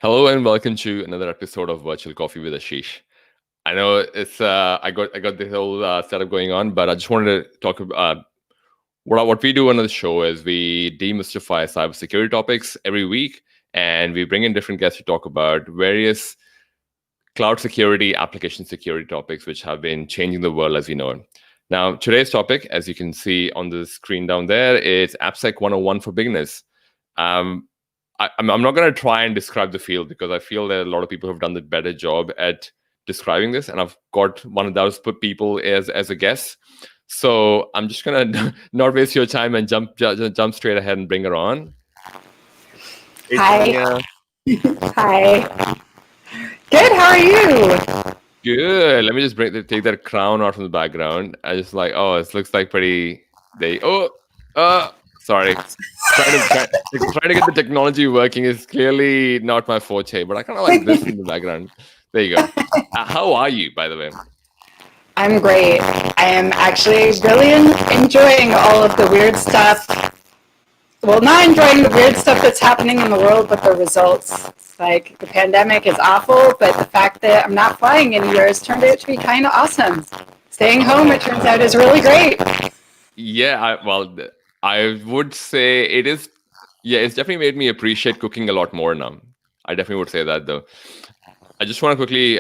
Hello and welcome to another episode of Virtual Coffee with Ashish. I know it's I got this whole setup going on, but I just wanted to talk about what we do on the show is we demystify cybersecurity topics every week, and we bring in different guests to talk about various cloud security, application security topics, which have been changing the world as we know it. Now, today's topic, as you can see on the screen down there, is AppSec 101 for beginners. I'm not going to try and describe the field because I feel that a lot of people have done the better job at describing this, and I've got one of those people as a guest. So I'm just going to not waste your time and jump straight ahead and bring her on. Hey, Hi. Hi. Good. How are you? Good. Let me just take that crown out from the background. I just it looks like pretty. Sorry. Trying to get the technology working is clearly not my forte, but I kind of like this in the background. There you go. How are you, by the way? I'm great. I am actually really enjoying all of the weird stuff. Well, not enjoying the weird stuff that's happening in the world, but the results. Like, the pandemic is awful, but the fact that I'm not flying anywhere has turned out to be kind of awesome. Staying home, it turns out, is really great. Yeah, I would say it is. Yeah, it's definitely made me appreciate cooking a lot more now. I definitely would say that, though. I just want to quickly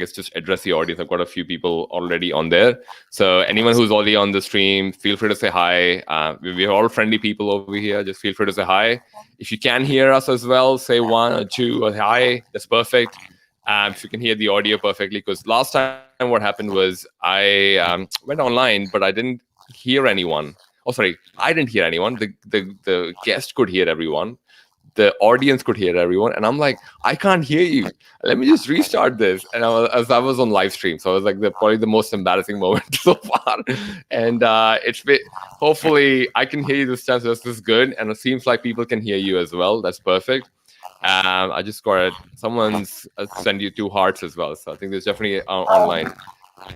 just address the audience. I've got a few people already on there. So anyone who's already on the stream, feel free to say hi. We're all friendly people over here. Just feel free to say hi. If you can hear us as well, say one or two or hi. That's perfect. If you can hear the audio perfectly, because last time what happened was I went online, but I didn't hear anyone. Oh, sorry, I didn't hear anyone. The guest could hear everyone. The audience could hear everyone, and I'm like, I can't hear you. Let me just restart this. And I was on live stream, so it was like probably the most embarrassing moment so far. And hopefully I can hear you this time. So this is good, and it seems like people can hear you as well. That's perfect. I just got it. Someone's sent you 2 hearts as well, so I think there's definitely online.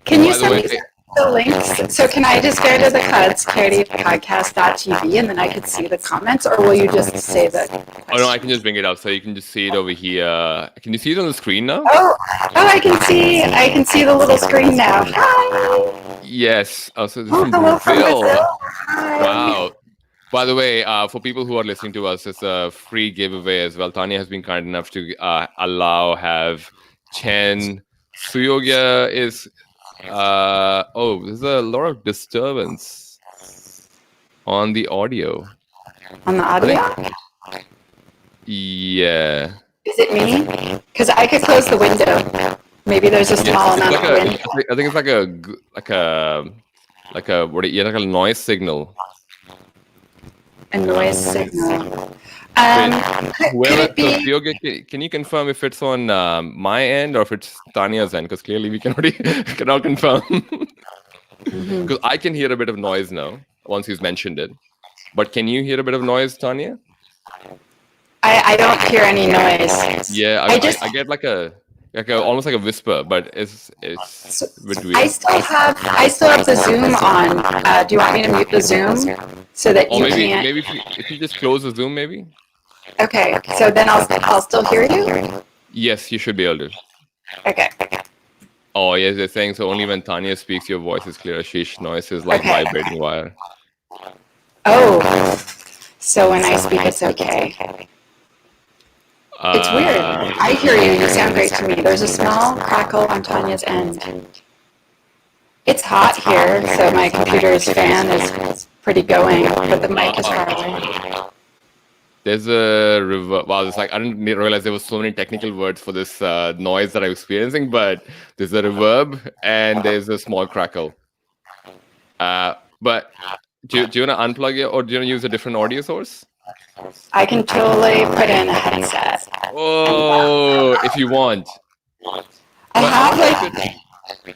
Can you send me the links? So can I just go to the cloudsecuritypodcast.tv and then I could see the comments, or will you just say the question? Oh no, I can just bring it up, so you can just see it over here. Can you see it on the screen now? Oh, I can see the little screen now. Hi. Yes. So this is from Hello from Brazil. Wow. By the way, for people who are listening to us, it's a free giveaway as well. Tanya has been kind enough to have Chen. Suyogya is... there's a lot of disturbance on the audio. On the audio? Yeah. Is it me? Because I could close the window. Maybe there's a small amount of wind. I think it's like a noise signal. A noise signal. Can you confirm if it's on my end or if it's Tanya's end? Because clearly we cannot confirm. Because I can hear a bit of noise now once he's mentioned it. But can you hear a bit of noise, Tanya? I don't hear any noise. Yeah, I get almost like a whisper, but it's a bit weird. I still have the Zoom on. Do you want me to mute the Zoom so that you can't? Maybe if you just close the Zoom, maybe. Okay, so then I'll still hear you? Yes, you should be able to. Okay. Oh, yes, they're saying so only when Tanya speaks, your voice is clear. Sheesh, noise is like vibrating wire. Oh, so when I speak, it's okay. It's weird. I hear you. You sound great to me. There's a small crackle on Tanya's end. It's hot here, so my computer's fan is pretty going, but the mic is far away. There's a reverb. Wow, it's like I didn't realize there were so many technical words for this noise that I'm experiencing, but there's a reverb and there's a small crackle. But do you want to unplug it, or do you want to use a different audio source? I can totally put in a headset. Oh, if you want. I have like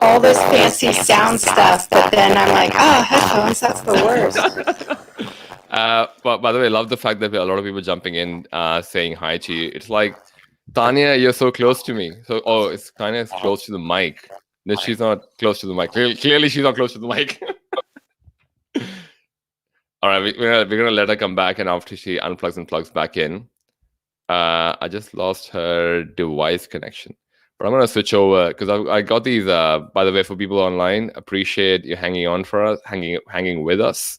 all this fancy sound stuff, but then I'm like, headphones, that's the worst. But by the way, I love the fact that a lot of people jumping in, saying hi to you. It's like, Tanya, you're so close to me. So, it's kind of close to the mic. No, she's not close to the mic. Clearly, she's not close to the mic. All right, we're gonna let her come back, and after she unplugs and plugs back in, I just lost her device connection. But I'm going to switch over because I got these, by the way, for people online. Appreciate you hanging on for us, hanging with us.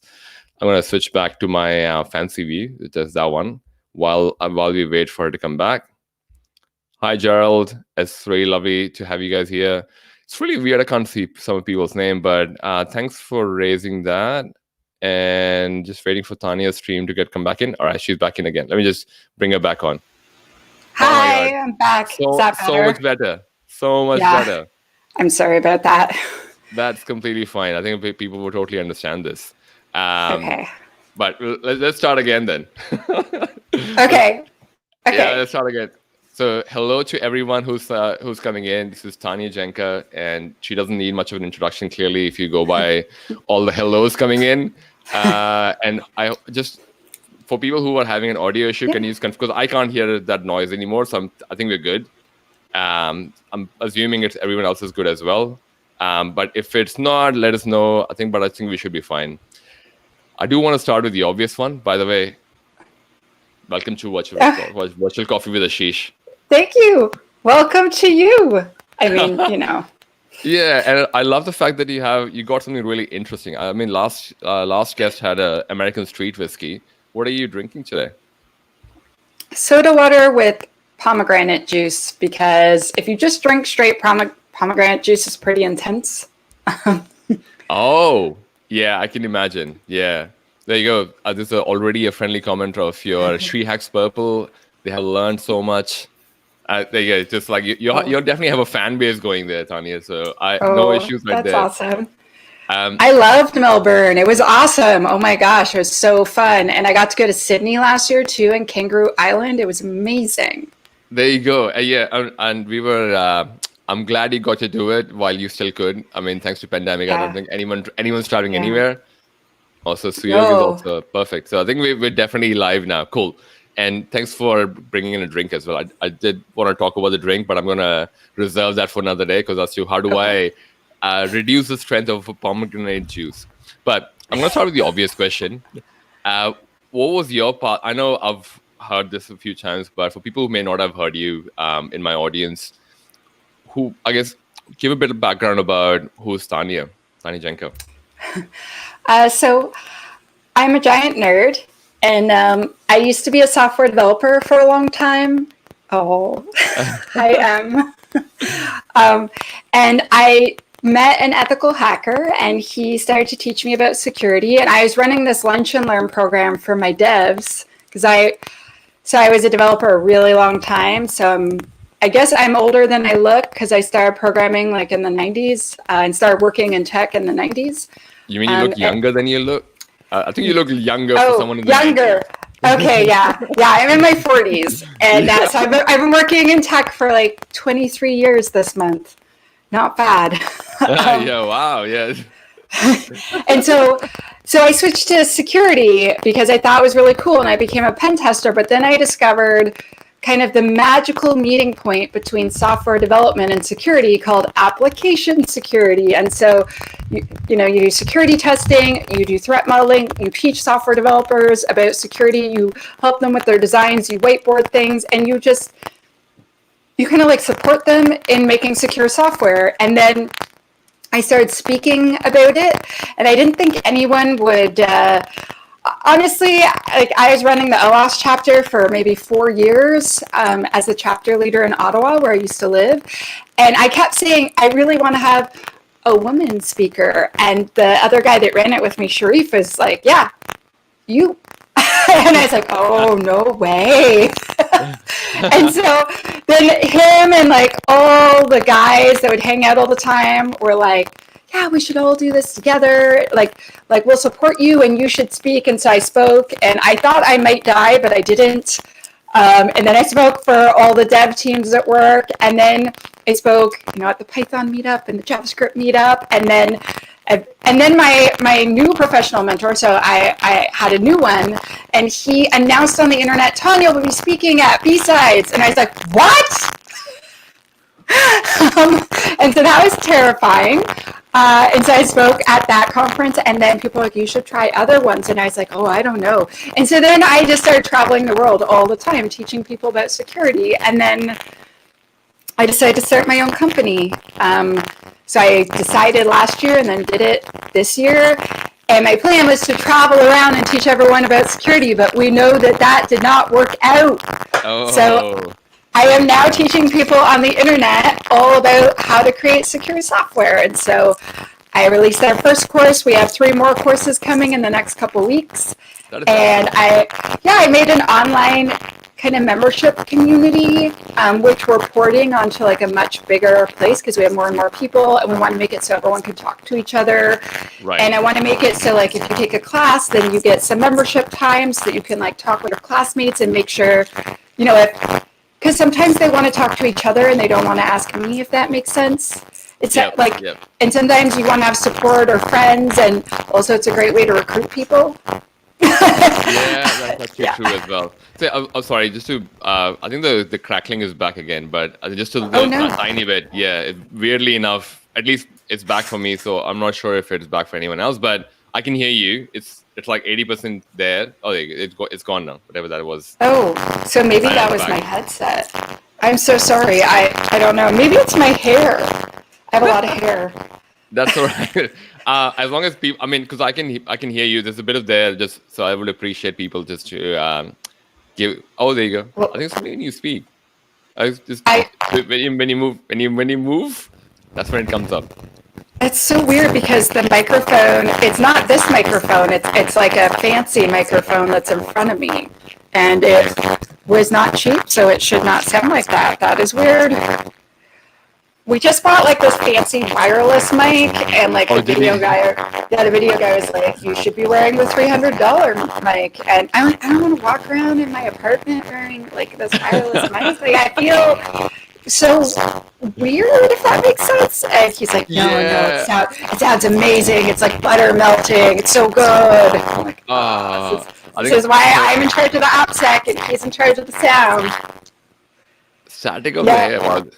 I'm going to switch back to my fancy view, which is that one, while we wait for her to come back. Hi, Gerald. It's really lovely to have you guys here. It's really weird. I can't see some of people's name, but thanks for raising that. And just waiting for Tanya's stream to come back in. All right, she's back in again. Let me just bring her back on. Hi, I'm back. So, Is that better? so much better. So much better. I'm sorry about that. That's completely fine. I think people will totally understand this. Okay. But let's start again then. Okay. Yeah, let's start again. So hello to everyone who's coming in. This is Tanya Janca, and she doesn't need much of an introduction, clearly, if you go by all the hellos coming in. And I just, for people who are having an audio issue, can you just, because I can't hear that noise anymore, so I think we're good. I'm assuming everyone else is good as well. But if it's not, let us know. I think we should be fine. I do want to start with the obvious one, by the way. Welcome to Virtual Coffee with Ashish. Thank you. Welcome to you. I mean, you know. Yeah, and I love the fact that you got something really interesting. I mean, last guest had a American street whiskey. What are you drinking today? Soda water with pomegranate juice, because if you just drink straight pomegranate juice, it's pretty intense. Oh, yeah, I can imagine. Yeah. There you go. This is already a friendly comment of your SheHacksPurple. They have learned so much. There you go. Just like you definitely have a fan base going there, Tanya. So no issues right there. That's awesome. I loved Melbourne. It was awesome. Oh my gosh, it was so fun. And I got to go to Sydney last year too, and Kangaroo Island. It was amazing. There you go. Yeah, and we were. I'm glad you got to do it while you still could. I mean, thanks to pandemic, I don't think anyone's traveling anywhere. Also, Suyog is also perfect. So I think we're definitely live now. Cool. And thanks for bringing in a drink as well. I did want to talk about the drink, but I'm going to reserve that for another day, because that's how do I reduce the strength of a pomegranate juice? But I'm going to start with the obvious question. What was your part? I know I've heard this a few times, but for people who may not have heard you in my audience, who, I guess, give a bit of background about who's Tanya Janca. So I'm a giant nerd, and I used to be a software developer for a long time. Oh, I am. And I met an ethical hacker, and he started to teach me about security. And I was running this lunch and learn program for my devs, because I was a developer a really long time. So I guess I'm older than I look, because I started programming like in the 90s and started working in tech in the 90s. You mean you look younger than you look? I think you look younger for someone in the younger. 90s. Okay, yeah. I'm in my 40s. And so I've been working in tech for like 23 years this month. Not bad. Yeah, wow, yeah. And so I switched to security because I thought it was really cool, and I became a pen tester. But then I discovered kind of the magical meeting point between software development and security called ApplicationSecurity. And so, you do security testing, you do threat modeling, you teach software developers about security, you help them with their designs, you whiteboard things, and you kind of like support them in making secure software. And then I started speaking about it, and I didn't think anyone would, honestly, like I was running the Untitled Chapter for maybe 4 years as a chapter leader in Ottawa, where I used to live. And I kept saying, I really want to have a woman speaker. And the other guy that ran it with me, Sharif, is like, yeah, you. And I was like, oh, no way. And so then him and like all the guys that would hang out all the time were like, yeah, we should all do this together. Like we'll support you, and you should speak. And so I spoke, and I thought I might die, but I didn't. And then I spoke for all the dev teams at work. And then I spoke, at the Python meetup and the JavaScript meetup. And then my new professional mentor, so I had a new one, and he announced on the internet, Tanya will be speaking at B-Sides. And I was like, what? And so that was terrifying. And so I spoke at that conference, and then people were like, you should try other ones. And I was like, oh, I don't know. And so then I just started traveling the world all the time, teaching people about security. And then I decided to start my own company. So I decided last year and then did it this year. And my plan was to travel around and teach everyone about security, but we know that that did not work out. Oh. So I am now teaching people on the internet all about how to create secure software. And so I released our first course. We have 3 more courses coming in the next couple weeks. And I made an online kind of membership community, which we're porting onto like a much bigger place because we have more and more people, and we want to make it so everyone can talk to each other. Right. And I want to make it so like if you take a class, then you get some membership time so that you can like talk with your classmates and make sure, you know, because sometimes they want to talk to each other and they don't want to ask me, if that makes sense. It's and sometimes you want to have support or friends, and also it's a great way to recruit people. Yeah, that's true as well. So, I'm sorry, just to, I think the crackling is back again, but just a tiny bit. Yeah, weirdly enough, at least it's back for me, so I'm not sure if it's back for anyone else, but I can hear you. It's like 80% there. Oh, it's gone now, whatever that was. Oh, so maybe that was my headset. I'm so sorry. I don't know. Maybe it's my hair. I have a lot of hair. That's all right. As long as people, I mean, because I can hear you. There's a bit of there, just so I would appreciate people just to give. Oh, there you go. Well, I think it's when you speak. When you move, that's when it comes up. It's so weird because the microphone, it's not this microphone. It's like a fancy microphone that's in front of me, and it was not cheap, so it should not sound like that. That is weird. We just bought like this fancy wireless mic, and like the video guy was like, you should be wearing the $300 mic. And I don't want to walk around in my apartment wearing like this wireless mic. Like I feel so weird, if that makes sense. And he's like, no, it sounds amazing. It's like butter melting. It's so good. I'm like, this is why I'm in charge of the AppSec and he's in charge of the sound. Static over here.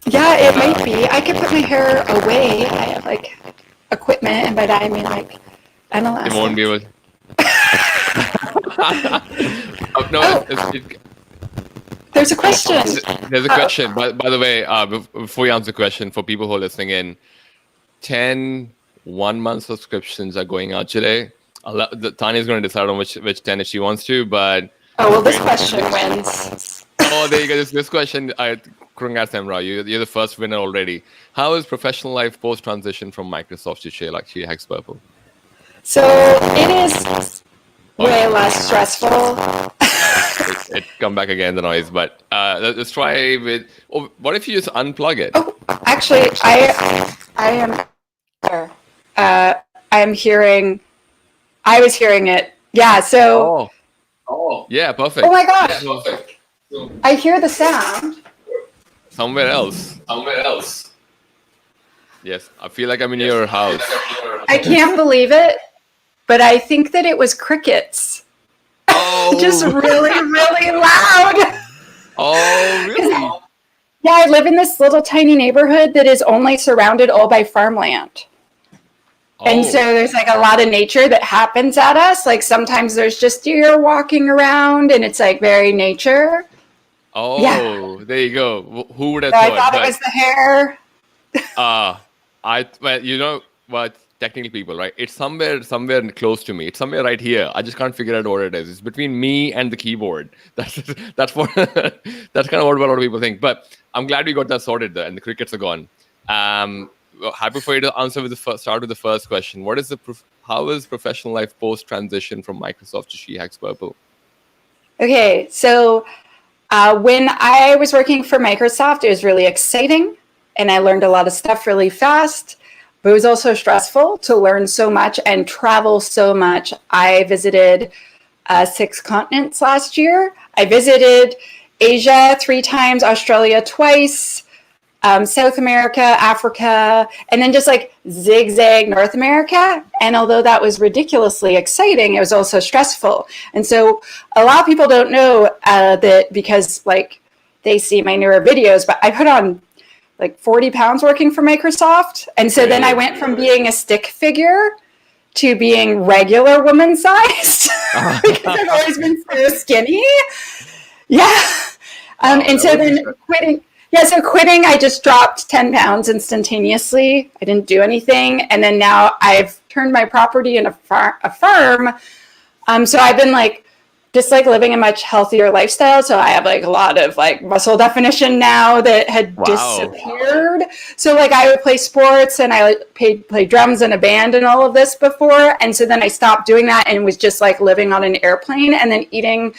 Yeah, it might be. I could put my hair away. I have like equipment, and by that I mean like analyze. It won't be able. There's a question. There's a question. By the way, before you answer the question, for people who are listening in, 10 1-month subscriptions are going out today. Tanya's going to decide on which 10 if she wants to, but. Oh well, this question wins. Oh, there you go. This question, Congrats, Emra. You're the first winner already. How is professional life post-transition from Microsoft to SheHacksPurple? So it is way less stressful. It come back again, the noise. But let's try with. Oh, what if you just unplug it? Oh, actually, I am here. I'm hearing. I was hearing it. Yeah. So. Oh. Yeah. Perfect. Oh my gosh! Yeah, perfect. I hear the sound. Somewhere else. Yes, I feel like I'm in your house. I can't believe it, but I think that it was crickets. Oh. Just really, really loud. Oh, really? Yeah, I live in this little tiny neighborhood that is only surrounded all by farmland. And so there's like a lot of nature that happens at us. Like sometimes there's just deer walking around and it's like very nature. Oh, yeah. There you go. Who would have so thought? I thought it was the hair. Well, you know what? Technically, people, right? It's somewhere close to me. It's somewhere right here. I just can't figure out what it is. It's between me and the keyboard. That's what that's kind of what a lot of people think. But I'm glad we got that sorted there, and the crickets are gone. Happy for you to answer with start with the first question. How is professional life post transition from Microsoft to SheHacksPurple? Okay, so. When I was working for Microsoft, it was really exciting and I learned a lot of stuff really fast, but it was also stressful to learn so much and travel so much. I visited 6 continents last year. I visited Asia 3 times, Australia twice, South America, Africa, and then just like zigzag North America. And although that was ridiculously exciting, it was also stressful. And so a lot of people don't know that because like they see my newer videos, but I put on like 40 pounds working for Microsoft. And so then I went from being a stick figure to being regular woman sized because I've always been so skinny. Yeah. And so then quitting. Yeah, so quitting, I just dropped 10 pounds instantaneously. I didn't do anything. And then now I've turned my property into a farm. So I've been like, just like living a much healthier lifestyle. So I have like a lot of like muscle definition now that had disappeared. So like I would play sports and I play drums in a band and all of this before. And so then I stopped doing that and was just like living on an airplane and then eating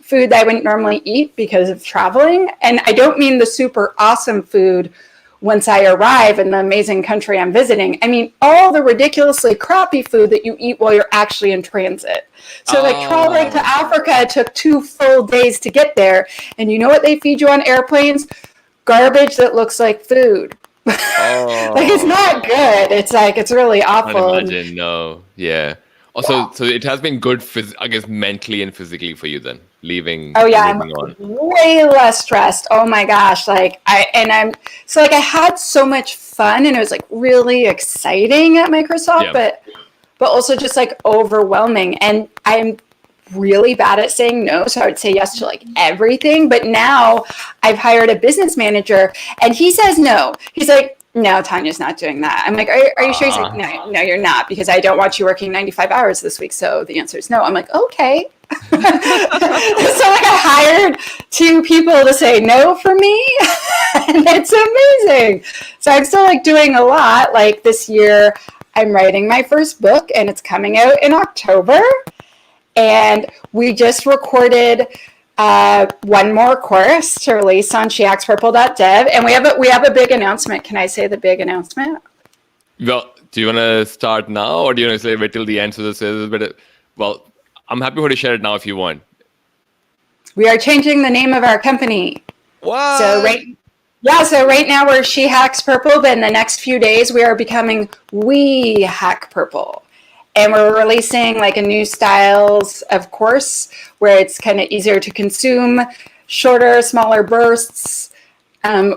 food that I wouldn't normally eat because of traveling. And I don't mean the super awesome food once I arrive in the amazing country I'm visiting. I mean, all the ridiculously crappy food that you eat while you're actually in transit. So like traveling to Africa took 2 full days to get there. And you know what they feed you on airplanes? Garbage that looks like food. Like it's not good. It's like, it's really awful. I imagine, no. Yeah. Also, so it has been good, I guess, mentally and physically for you then, leaving. Oh yeah, I'm way less stressed. Oh my gosh, like I had so much fun and it was like really exciting at Microsoft, but also just like overwhelming. And I'm really bad at saying no, so I would say yes to like everything. But now I've hired a business manager, and he says no. He's like, no, Tanya's not doing that. I'm like, are you sure? He's like, no, you're not, because I don't want you working 95 hours this week. So the answer is no. I'm like, okay. So like I hired 2 people to say no for me, and it's amazing. So I'm still like doing a lot. Like this year, I'm writing my first book, and it's coming out in October. And we just recorded one more course to release on SheHacksPurple.dev, and we have a big announcement. Can I say the big announcement? Well, do you want to start now, or do you want to wait till the end? So this is a bit. Well, I'm happy to share it now if you want. We are changing the name of our company. What? So right now we're SheHacksPurple, but in the next few days we are becoming We Hack Purple. And we're releasing like a new styles of course where it's kind of easier to consume, shorter, smaller bursts.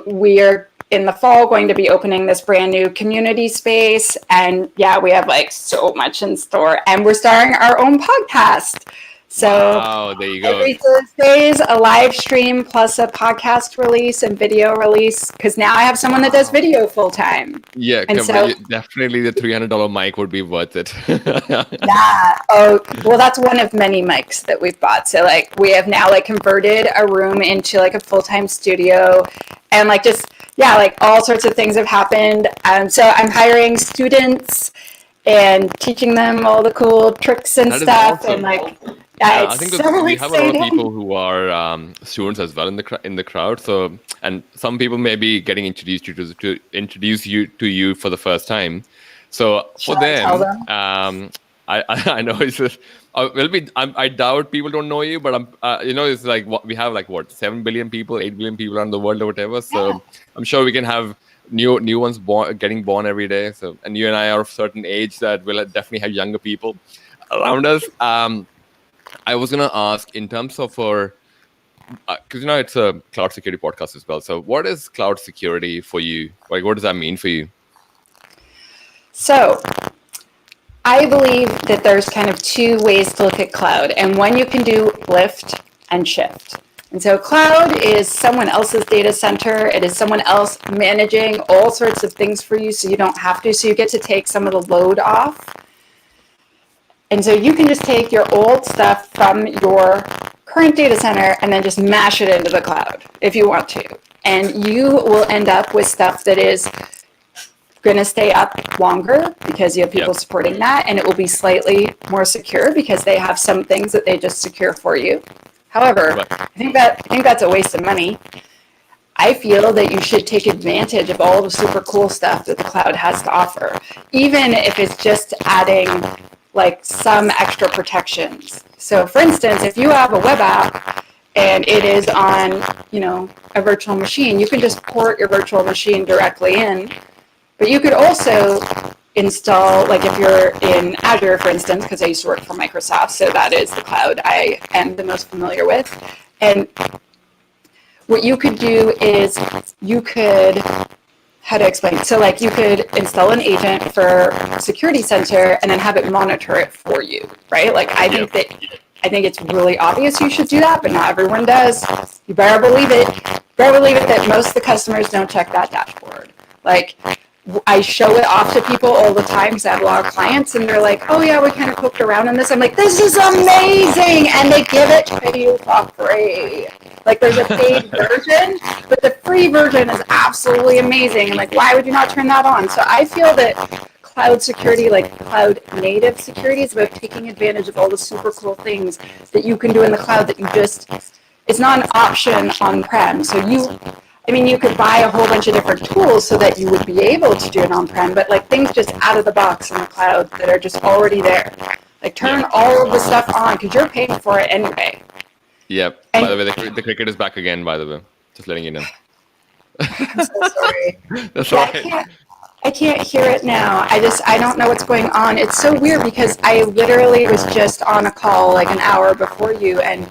We are in the fall going to be opening this brand new community space. And yeah, we have like so much in store, and we're starting our own podcast. So there you go. Every Thursdays, a live stream plus a podcast release and video release, because now I have someone that does video full time. Yeah, definitely the $300 mic would be worth it. Yeah. Oh, well, that's one of many mics that we've bought. So like we have now like converted a room into like a full-time studio, and like just, yeah, like all sorts of things have happened. So I'm hiring students and teaching them all the cool tricks and stuff. Awesome. And like, yeah, I think we have a lot of people who are students as well in the crowd. So, and some people may be getting introduced to introduce you to you for the first time. So for them, I know it's just, I doubt people don't know you, but it's like we have like 7 billion people, 8 billion people around the world or whatever. So yeah. I'm sure we can have new ones getting born every day. So, and you and I are of a certain age that will definitely have younger people around us. I was gonna ask in terms of because it's a cloud security podcast as well. So what is cloud security for you? Like, what does that mean for you? So I believe that there's kind of 2 ways to look at cloud, and one you can do lift and shift. And so cloud is someone else's data center. It is someone else managing all sorts of things for you, so you don't have to. So you get to take some of the load off. And so you can just take your old stuff from your current data center and then just mash it into the cloud if you want to. And you will end up with stuff that is going to stay up longer because you have people supporting that, and it will be slightly more secure because they have some things that they just secure for you. However, I think that's a waste of money. I feel that you should take advantage of all the super cool stuff that the cloud has to offer, even if it's just adding like some extra protections. So for instance, if you have a web app and it is on, a virtual machine, you can just port your virtual machine directly in. But you could also install, like if you're in Azure, for instance, because I used to work for Microsoft, so that is the cloud I am the most familiar with. And what you could do is you could how to explain. So like you could install an agent for Security Center and then have it monitor it for you, right? Like I think it's really obvious you should do that, but not everyone does. You better believe it. That most of the customers don't check that dashboard. Like I show it off to people all the time because I have a lot of clients and they're like, oh yeah, we kind of poked around in this. I'm like, this is amazing. And they give it to you for free. Like there's a paid version, but the free version is absolutely amazing. And like, why would you not turn that on? So I feel that cloud security, like cloud native security, is about taking advantage of all the super cool things that you can do in the cloud that it's not an option on-prem. So you could buy a whole bunch of different tools so that you would be able to do it on-prem, but like things just out of the box in the cloud that are just already there. Like turn all of the stuff on because you're paying for it anyway. Yep. By the way, the cricket is back again, by the way. Just letting you know. I'm so sorry. That's all right. I can't hear it now. I don't know what's going on. It's so weird because I literally was just on a call like an hour before you, and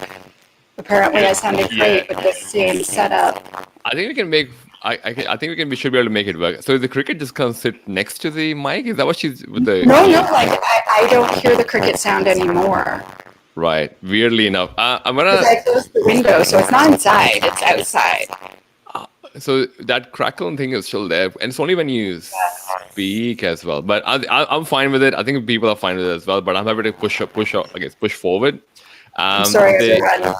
apparently I sounded great with the same setup. I think we can make. We should be able to make it work. So the cricket just comes sit next to the mic. Is that what she's with the? No. Like I don't hear the cricket sound anymore. Right. Weirdly enough, I'm gonna. Because I closed the window, so it's not inside; it's outside. So that crackling thing is still there, and it's only when you speak as well. But I'm fine with it. I think people are fine with it as well. But I'm happy to push forward. I'm sorry, everyone.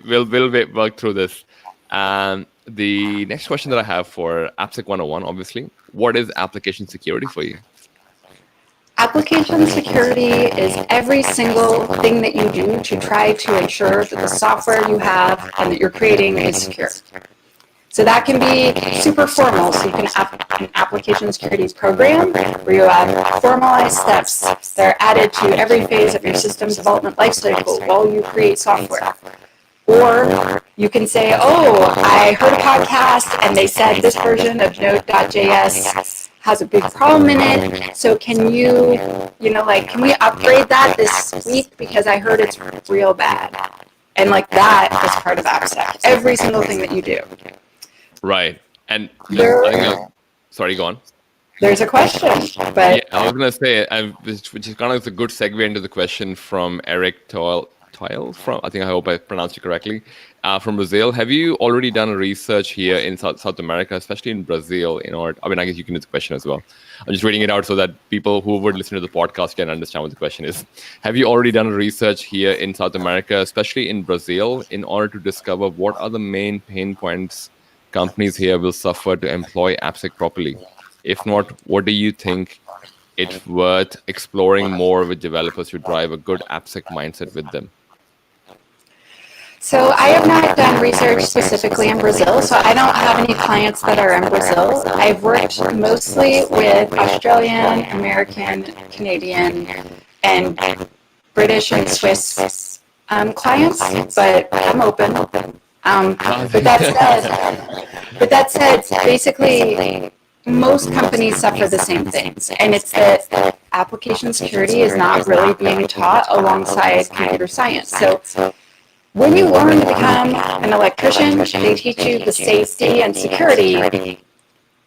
We'll work through this. The next question that I have for AppSec 101, obviously, what is application security for you? Application security is every single thing that you do to try to ensure that the software you have and that you're creating is secure. So that can be super formal. So you can have an application security program where you have formalized steps that are added to every phase of your system's development lifecycle while you create software. Or you can say, oh, I heard a podcast and they said this version of Node.js has a big problem in it. So can can we upgrade that this week because I heard it's real bad? And like that is part of AppSec. Every single thing that you do. Right. And sorry, go on. There's a question, but yeah, I was gonna say, which is kind of a good segue into the question from Eric Toyle from, I hope I pronounced it correctly, from Brazil. Have you already done research here in South America, especially in Brazil? I guess you can do the question as well. I'm just reading it out so that people who would listen to the podcast can understand what the question is. Have you already done research here in South America, especially in Brazil, in order to discover what are the main pain points companies here will suffer to employ AppSec properly? If not, what do you think it's worth exploring more with developers to drive a good AppSec mindset with them? So I have not done research specifically in Brazil, so I don't have any clients that are in Brazil. I've worked mostly with Australian, American, Canadian, and British and Swiss clients, but I'm open. But that said, basically, most companies suffer the same things, and it's that application security is not really being taught alongside computer science. So when you learn to become an electrician, they teach you the safety and security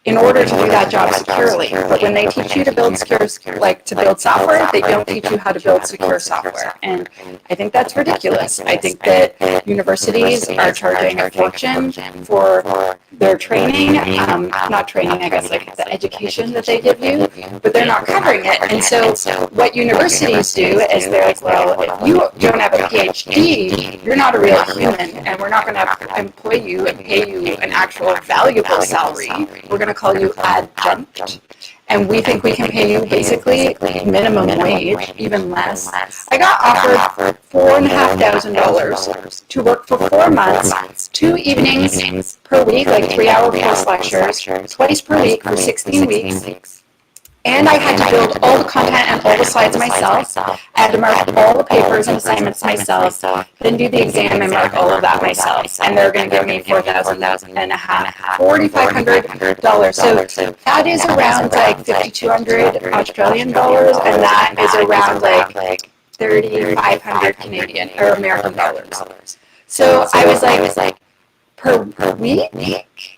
in order to do that job securely. But when they teach you to build software, they don't teach you how to build secure software. And I think that's ridiculous. I think that universities are charging a fortune for their training, not training, I guess, like the education that they give you, but they're not covering it. And so what universities do is they're like, well, if you don't have a PhD, you're not a real human, and we're not going to employ you and pay you an actual valuable salary. We're going to call you adjunct, and we think we can pay you basically minimum wage, even less. I got offered $4,500 to work for 4 months, 2 evenings per week, like 3-hour course lectures, twice per week for 16 weeks. And I had to build all the content and all the slides myself. I had to mark all the papers and assignments myself, then do the exam and mark all of that myself. And they're going to give me $4,500. So that is around like 5,200 Australian dollars, and that is around like 3,500 Canadian or American dollars. So I was like, per week?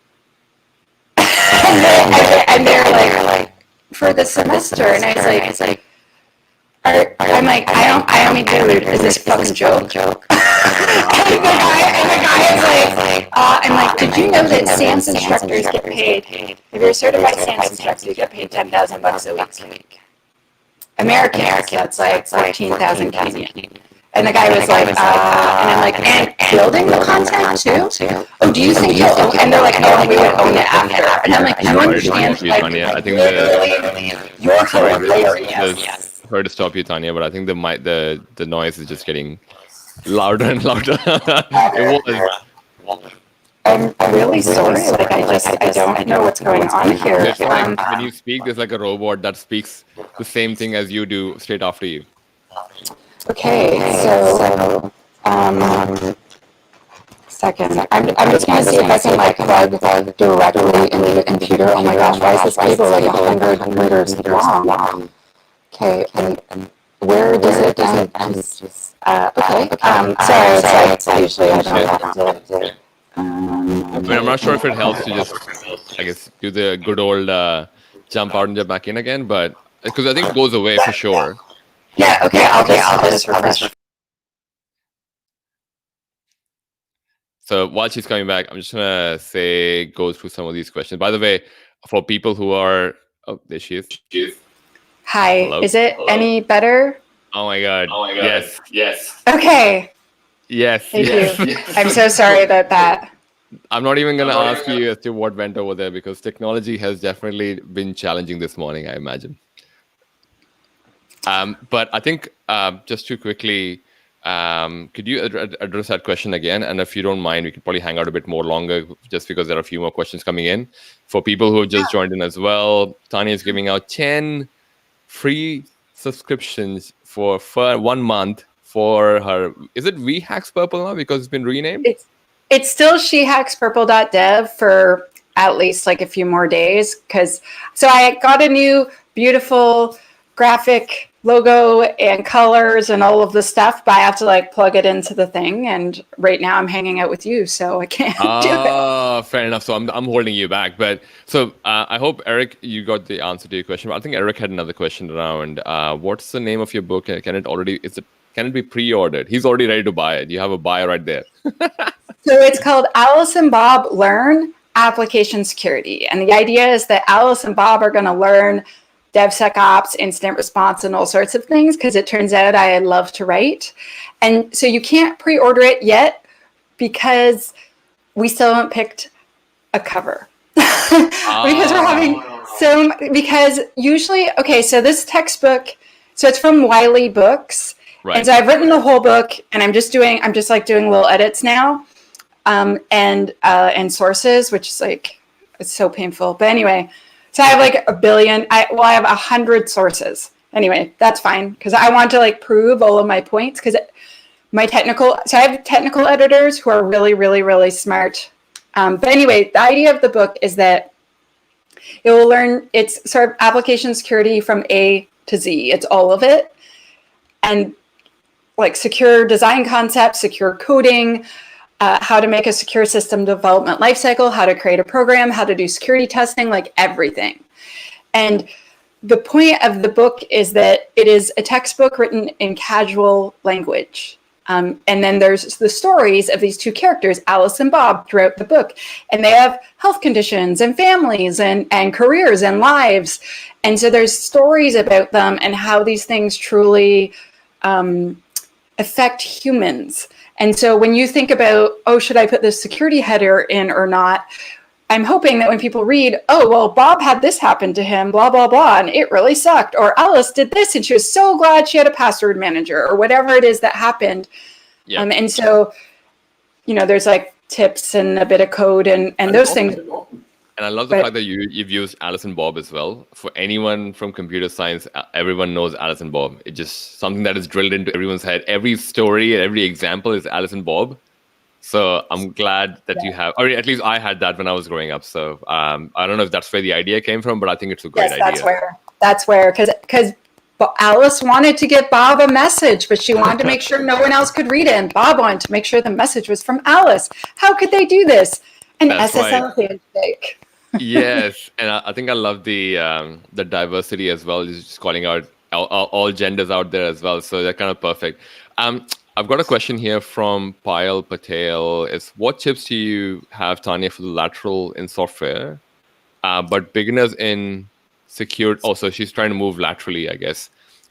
and they're like, for the semester, and I was like, I'm like, I don't mean dude, is this a fucking joke? And the guy is like, I'm like, did you know that SANS instructors get paid, if you're a certified SANS instructor, you get paid $10,000 a week. American, that's like 14,000 Canadian. And the guy was like, and I'm like, and building the content too? Oh, do you think you'll own? And they're like, oh, we would own it after. And I'm like, you understand? I think you're hilarious. Sorry to stop you, Tanya, but I think the noise is just getting louder and louder. It was. I'm really sorry. Like I don't know what's going on here. When you speak, there's like a robot that speaks the same thing as you do straight after you. Okay, so second. I'm just gonna see if I can like plug directly into the computer. Oh my gosh, why is this cable like 100 meters long? Okay, and where does it okay. Sorry, usually I don't have to. I'm not sure if it helps to just, I guess, do the good old jump out and jump back in again, but because I think it goes away for sure. Yeah. Okay. I'll just refresh. So while she's coming back, I'm just gonna go through some of these questions. By the way, for people who are, there she is. Hi. Hello? Is it any better? Oh my god. Yes. Okay. Yes. Thank you. I'm so sorry about that. I'm not even gonna ask you as to what went over there because technology has definitely been challenging this morning, I imagine. But I think just to quickly, could you address that question again? And if you don't mind, we could probably hang out a bit more longer just because there are a few more questions coming in. For people who have just joined in as well, Tanya is giving out 10 free subscriptions for 1 month for her. Is it SheHacksPurple now because it's been renamed? It's still SheHacksPurple.dev for at least like a few more days. So I got a new beautiful graphic logo and colors and all of the stuff, but I have to like plug it into the thing. And right now I'm hanging out with you, so I can't do it. Fair enough. So I'm holding you back. But so I hope, Eric, you got the answer to your question. But I think Eric had another question around what's the name of your book? Can it be pre-ordered? He's already ready to buy it. You have a buy right there. So it's called Alice and Bob Learn Application Security. And the idea is that Alice and Bob are going to learn DevSecOps, incident response, and all sorts of things, because it turns out I love to write. And so you can't pre-order it yet because we still haven't picked a cover. Because we're having because usually, so this textbook, so it's from Wiley Books. Right. And so I've written the whole book and I'm just doing little edits now. And sources, which is like, it's so painful. But anyway, so I have like a billion, I have 100 sources. Anyway, that's fine. Cause I want to like prove all of my points. Cause I have technical editors who are really, really, really smart. But anyway, the idea of the book is that it will learn, it's sort of application security from A to Z. It's all of it. And like secure design concepts, secure coding, how to make a secure system development lifecycle, how to create a program, how to do security testing, like everything. And the point of the book is that it is a textbook written in casual language. And then there's the stories of these two characters, Alice and Bob, throughout the book. And they have health conditions and families and careers and lives. And so there's stories about them and how these things truly affect humans. And so when you think about, should I put this security header in or not? I'm hoping that when people read, Bob had this happen to him, blah, blah, blah, and it really sucked. Or Alice did this and she was so glad she had a password manager or whatever it is that happened. Yeah. And so, there's like tips and a bit of code and those things. And I love the fact that you've used Alice and Bob as well. For anyone from computer science, everyone knows Alice and Bob. It's just something that is drilled into everyone's head. Every story and every example is Alice and Bob. So I'm glad that you have, or at least I had that when I was growing up. So I don't know if that's where the idea came from, but I think it's a great idea. That's where, because Alice wanted to get Bob a message, but she wanted to make sure no one else could read it. And Bob wanted to make sure the message was from Alice. How could they do this? An SSL handshake. Yes, and I think I love the diversity as well. Just calling out all genders out there as well. So they're kind of perfect. I've got a question here from Payal Patel. Is what tips do you have, Tanya, for the lateral in software, but beginners in secure? Oh, so she's trying to move laterally, I guess,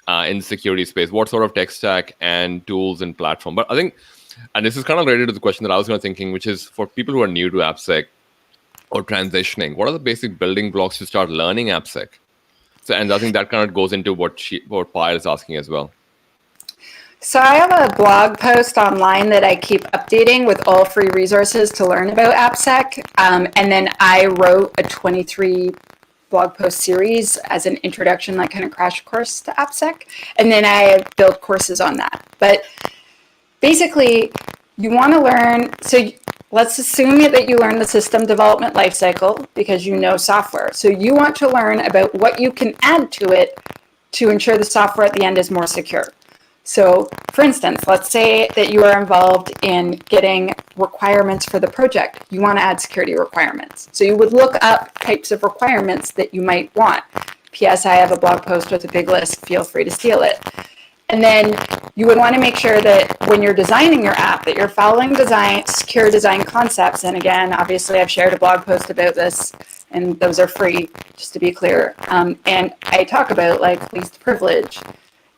in the security space. What sort of tech stack and tools and platform? But I think, and this is kind of related to the question that I was kind of thinking, which is for people who are new to AppSec or transitioning, what are the basic building blocks to start learning AppSec? So, and I think that kind of goes into what Payal is asking as well. So I have a blog post online that I keep updating with all free resources to learn about AppSec. And then I wrote a 23 blog post series as an introduction, like kind of crash course to AppSec. And then I build courses on that. But basically, you want to learn, so let's assume that you learn the system development lifecycle because you know software. So you want to learn about what you can add to it to ensure the software at the end is more secure. So for instance, let's say that you are involved in getting requirements for the project. You want to add security requirements. So you would look up types of requirements that you might want. P.S. I have a blog post with a big list. Feel free to steal it. And then you would want to make sure that when you're designing your app, that you're following secure design concepts. And again, obviously, I've shared a blog post about this, and those are free, just to be clear. And I talk about like least privilege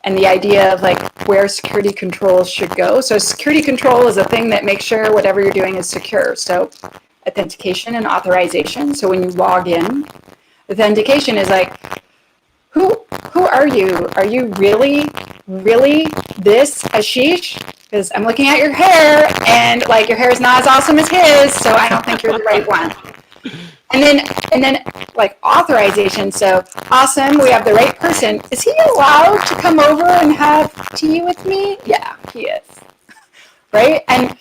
and the idea of like where security controls should go. So security control is a thing that makes sure whatever you're doing is secure. So authentication and authorization. So when you log in, authentication is like, who are you? Are you really this Ashish? Because I'm looking at your hair and like your hair is not as awesome as his, so I don't think you're the right one. And then like authorization. So awesome, we have the right person. Is he allowed to come over and have tea with me? Yeah, he is. Right? And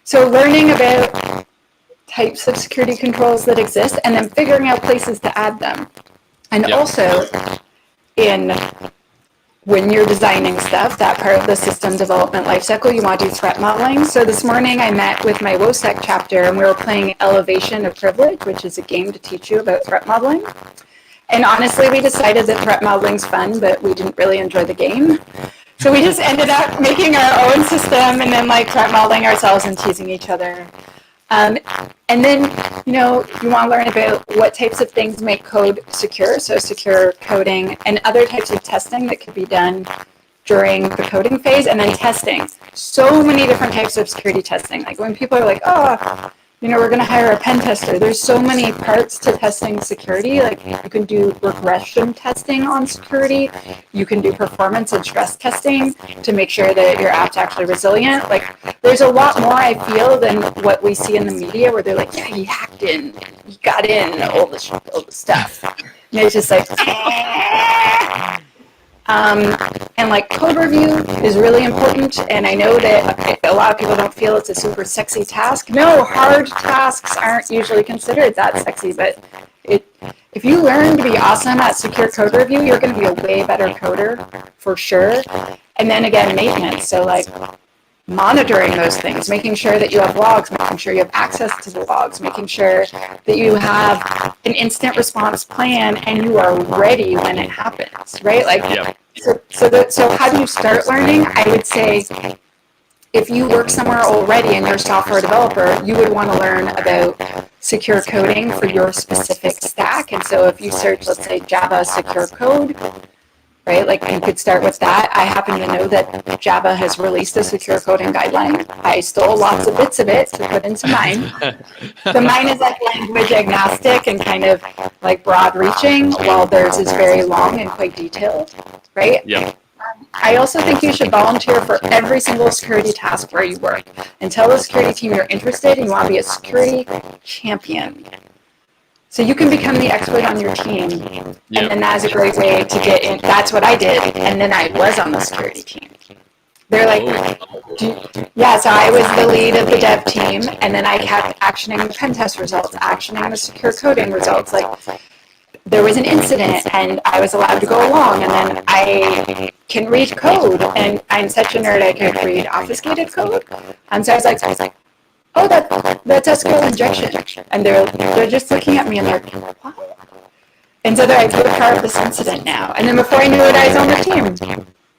so learning about types of security controls that exist and then figuring out places to add them. And also when you're designing stuff, that part of the system development lifecycle, you want to do threat modeling. So this morning I met with my WOSEC chapter and we were playing Elevation of Privilege, which is a game to teach you about threat modeling. And honestly, we decided that threat modeling's fun, but we didn't really enjoy the game. So we just ended up making our own system and then like threat modeling ourselves and teasing each other. And then, you want to learn about what types of things make code secure, so secure coding and other types of testing that could be done during the coding phase, and then testing. So many different types of security testing. Like when people are like, oh, we're going to hire a pen tester. There's so many parts to testing security. Like you can do regression testing on security. You can do performance and stress testing to make sure that your app's actually resilient. Like there's a lot more, I feel, than what we see in the media where they're like, yeah, he hacked in, he got in, all the stuff. And it's just like, and like code review is really important, and I know that a lot of people don't feel it's a super sexy task. No, hard tasks aren't usually considered that sexy, but if you learn to be awesome at secure code review, you're going to be a way better coder for sure. And then again, maintenance, so like monitoring those things, making sure that you have logs, making sure you have access to the logs, making sure that you have an instant response plan and you are ready when it happens, right? Like, so how do you start learning? I would say if you work somewhere already and you're a software developer, you would want to learn about secure coding for your specific stack. And so if you search, let's say, Java secure code, right? Like you could start with that. I happen to know that Java has released a secure coding guideline. I stole lots of bits of it to put into mine. So mine is like language agnostic and kind of like broad reaching, while theirs is very long and quite detailed, right? Yeah. I also think you should volunteer for every single security task where you work and tell the security team you're interested and you want to be a security champion. So you can become the expert on your team, and then that's a great way to get in. That's what I did, and then I was on the security team. They're like, yeah, so I was the lead of the dev team, and then I kept actioning the pen test results, actioning the secure coding results. Like, there was an incident, and I was allowed to go along, and then I can read code, and I'm such a nerd, I could read obfuscated code. And so I was like, oh, that's SQL injection. And they're just looking at me and they're like, what? And so they're like, we're part of this incident now. And then before I knew it, I was on the team.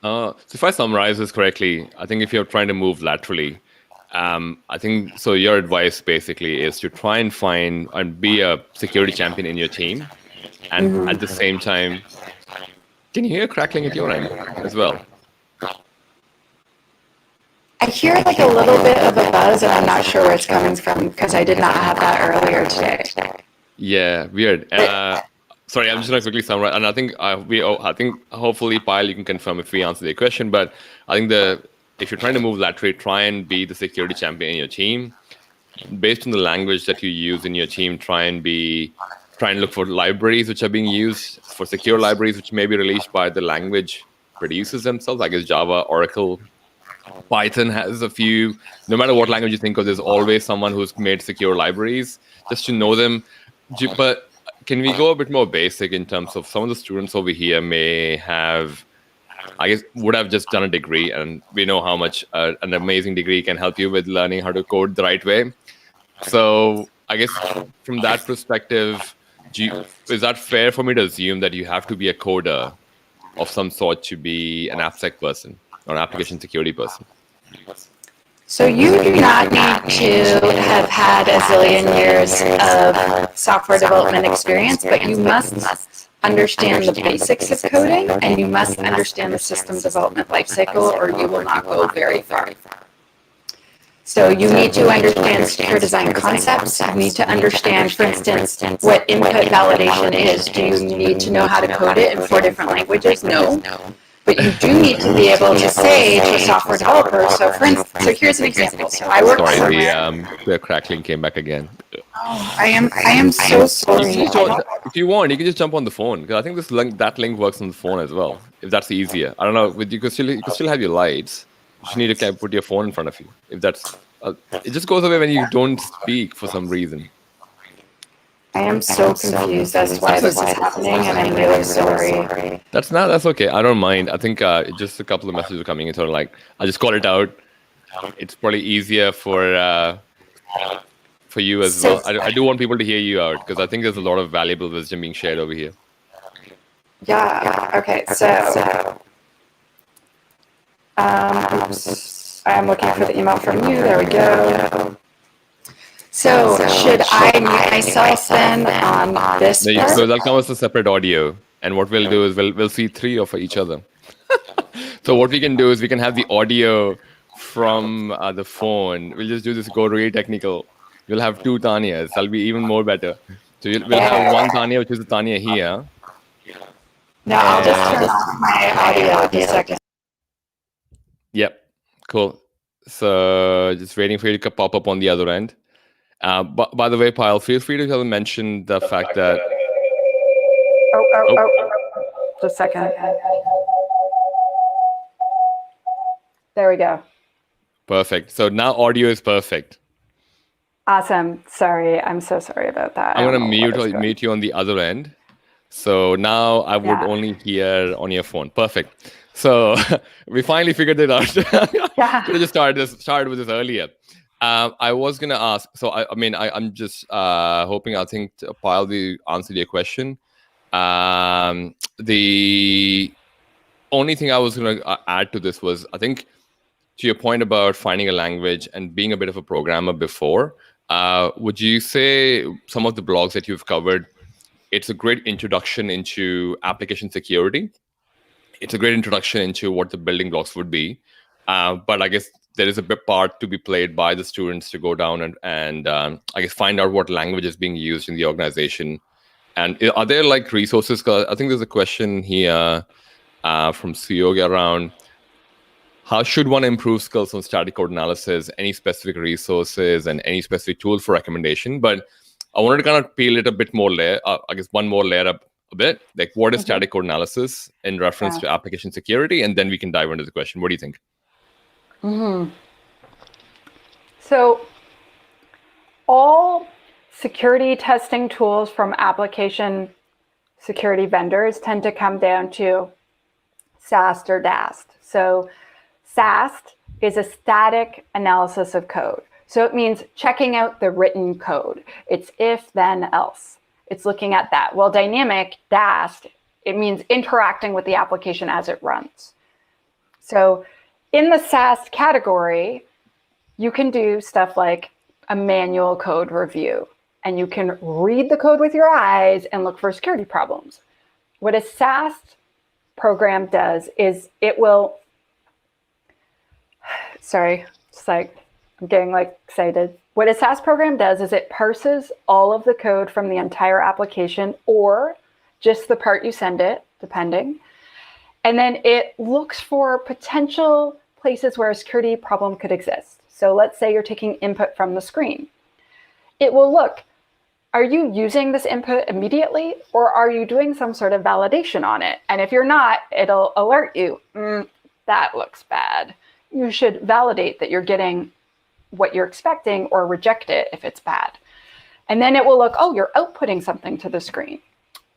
So if I summarize this correctly, I think if you're trying to move laterally, I think so. Your advice basically is to try and find and be a security champion in your team, and at the same time, can you hear crackling at your end as well? I hear like a little bit of a buzz, and I'm not sure where it's coming from because I did not have that earlier today. Yeah, weird. Sorry, I'm just going to quickly summarize, and I think I think hopefully, Pyle, you can confirm if we answer the question. But I think if you're trying to move laterally, try and be the security champion in your team. Based on the language that you use in your team, try and look for libraries which are being used, for secure libraries which may be released by the language producers themselves. I guess Java, Oracle, Python has a few. No matter what language you think of, there's always someone who's made secure libraries, just to know them. But can we go a bit more basic in terms of some of the students over here may have, I guess, would have just done a degree, and we know how much an amazing degree can help you with learning how to code the right way. So I guess from that perspective, is that fair for me to assume that you have to be a coder of some sort to be an AppSec person or an application security person? So you do not need to have had a zillion years of software development experience, but you must understand the basics of coding, and you must understand the system development lifecycle, or you will not go very far. So you need to understand secure design concepts. You need to understand, for instance, what input validation is. Do you need to know how to code it in 4 different languages? No. But you do need to be able to say to a software developer, so for instance, so here's an example. So I work Sorry, the crackling came back again. Oh, I am so sorry. If you want, you can just jump on the phone, because I think that link works on the phone as well, if that's easier. I don't know, you can still have your lights. You just need to put your phone in front of you. If that's, it just goes away when you don't speak for some reason. I am so confused as to why this is happening, and I'm really sorry. That's okay. I don't mind. I think just a couple of messages are coming in, so like I'll just call it out. It's probably easier for you as well. I do want people to hear you out, because I think there's a lot of valuable wisdom being shared over here. Yeah. Okay. So, oops. I'm looking for the email from you. There we go. So should I mute myself then on this part? So that'll come as a separate audio. And what we'll do is we'll see 3 of each other. So what we can do is we can have the audio from the phone. We'll just do this, go really technical. You'll have 2 Tanyas. That'll be even more better. So we'll have one Tanya, which is the Tanya here. No, I'll just turn off my audio in a second. Yep. Cool. So just waiting for you to pop up on the other end. But by the way, Pyle, feel free to mention the fact that. Just a second. There we go. Perfect. So now audio is perfect. Awesome. Sorry. I'm so sorry about that. I'm going to mute you on the other end. So now I would only hear on your phone. Perfect. So we finally figured it out. Yeah. Could have just started with this earlier. I was going to ask, so I'm just hoping, I think, Pyle, the answer to your question. The only thing I was going to add to this was, I think, to your point about finding a language and being a bit of a programmer before, would you say some of the blogs that you've covered, it's a great introduction into application security? It's a great introduction into what the building blocks would be. But I guess there is a big part to be played by the students to go down and I guess find out what language is being used in the organization. And are there like resources? 'Cause I think there's a question here from Suyogi around how should one improve skills on static code analysis, any specific resources and any specific tools for recommendation. But I wanted to kind of peel it a bit more layer, I guess one more layer up a bit, like what is static code analysis in reference to application security? And then we can dive into the question. What do you think? So all security testing tools from application security vendors tend to come down to SAST or DAST. So SAST is a static analysis of code. So it means checking out the written code. It's if, then, else. It's looking at that. Well, dynamic, DAST, it means interacting with the application as it runs. So in the SAST category, you can do stuff like a manual code review, and you can read the code with your eyes and look for security problems. What a SAST program does is it will, sorry, it's like, I'm getting like excited. What a SAST program does is it parses all of the code from the entire application or just the part you send it, depending. And then it looks for potential places where a security problem could exist. So let's say you're taking input from the screen. It will look, are you using this input immediately, or are you doing some sort of validation on it? And if you're not, it'll alert you, that looks bad. You should validate that you're getting what you're expecting or reject it if it's bad. And then it will look, oh, you're outputting something to the screen.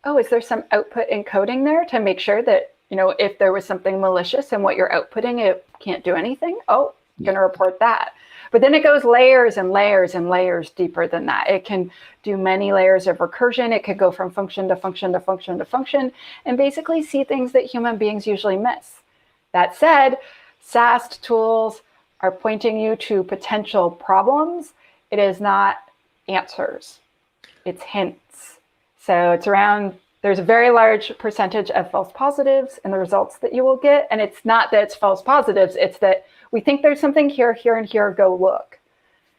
Oh, is there some output encoding there to make sure that, if there was something malicious in what you're outputting, it can't do anything? Oh, I'm going to report that. But then it goes layers and layers and layers deeper than that. It can do many layers of recursion. It could go from function to function to function to function and basically see things that human beings usually miss. That said, SAST tools are pointing you to potential problems. It is not answers. It's hints. So it's around, there's a very large percentage of false positives in the results that you will get. And it's not that it's false positives, it's that we think there's something here, here, and here, go look.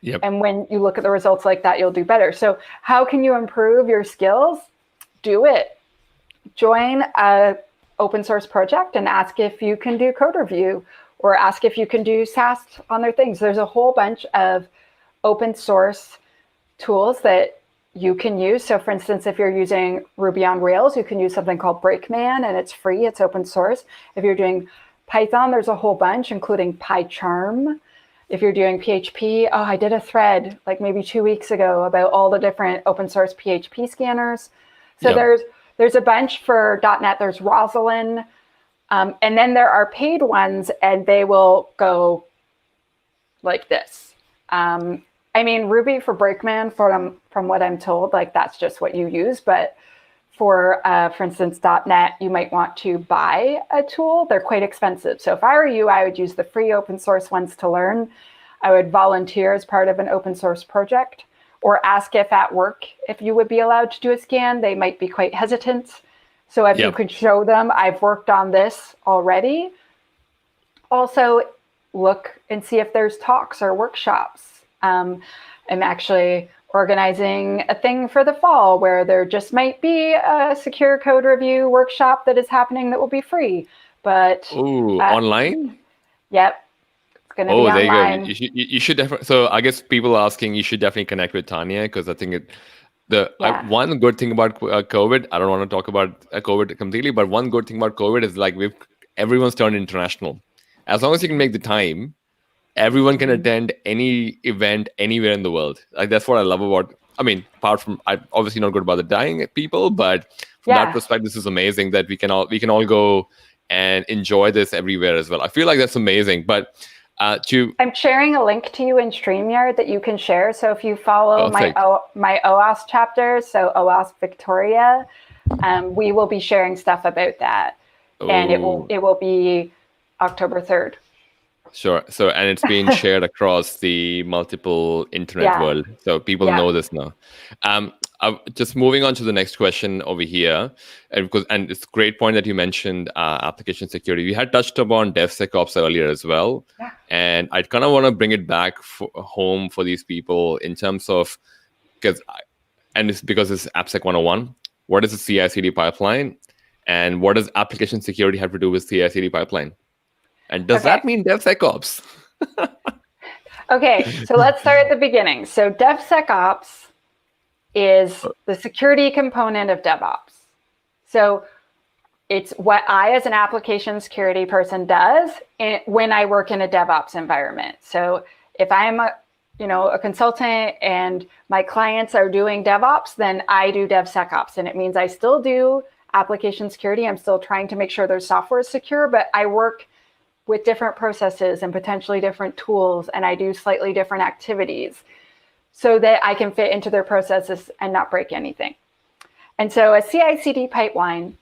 Yep. And when you look at the results like that, you'll do better. So how can you improve your skills? Do it. Join a open source project and ask if you can do code review, or ask if you can do SAST on their things. There's a whole bunch of open source tools that you can use. So for instance, if you're using Ruby on Rails, you can use something called Brakeman, and it's free, it's open source. If you're doing Python, there's a whole bunch, including PyCharm. If you're doing PHP, I did a thread like maybe 2 weeks ago about all the different open source PHP scanners. So there's a bunch for .NET, there's Roslyn, and then there are paid ones, and they will go like this. Ruby for Brakeman, from what I'm told, like that's just what you use. But for instance, .NET, you might want to buy a tool. They're quite expensive. So if I were you, I would use the free open source ones to learn. I would volunteer as part of an open source project, or ask if at work, if you would be allowed to do a scan. They might be quite hesitant. So if you could show them, I've worked on this already. Also, look and see if there's talks or workshops. I'm actually organizing a thing for the fall where there just might be a secure code review workshop that is happening that will be free. But online? Yep. It's going to be online. There you go. You should definitely. So I guess people asking, you should definitely connect with Tanya, because I think one good thing about COVID, I don't want to talk about COVID completely, but one good thing about COVID is like everyone's turned international. As long as you can make the time, everyone can attend any event anywhere in the world. Like that's what I love about. Apart from, I'm obviously not good about the dying people, but from that perspective, this is amazing that we can all go and enjoy this everywhere as well. I feel like that's amazing. But I'm sharing a link to you in StreamYard that you can share. So if you follow my OWASP chapter, so OWASP Victoria, we will be sharing stuff about that, and it will be October 3rd. Sure. So, and it's being shared across the multiple internet world. So people know this now. Just moving on to the next question over here, and it's a great point that you mentioned application security. We had touched upon DevSecOps earlier as well. Yeah. And I kind of want to bring it back home for these people in terms of, because it's AppSec 101. What is a CI/CD pipeline? And what does application security have to do with CI/CD pipeline? And does that mean DevSecOps? Okay, so let's start at the beginning. So DevSecOps is the security component of DevOps. So it's what I, as an application security person, does when I work in a DevOps environment. So if I'm a consultant and my clients are doing DevOps, then I do DevSecOps. And it means I still do application security. I'm still trying to make sure their software is secure, but I work with different processes and potentially different tools, and I do slightly different activities so that I can fit into their processes and not break anything. And so a CI/CD pipeline,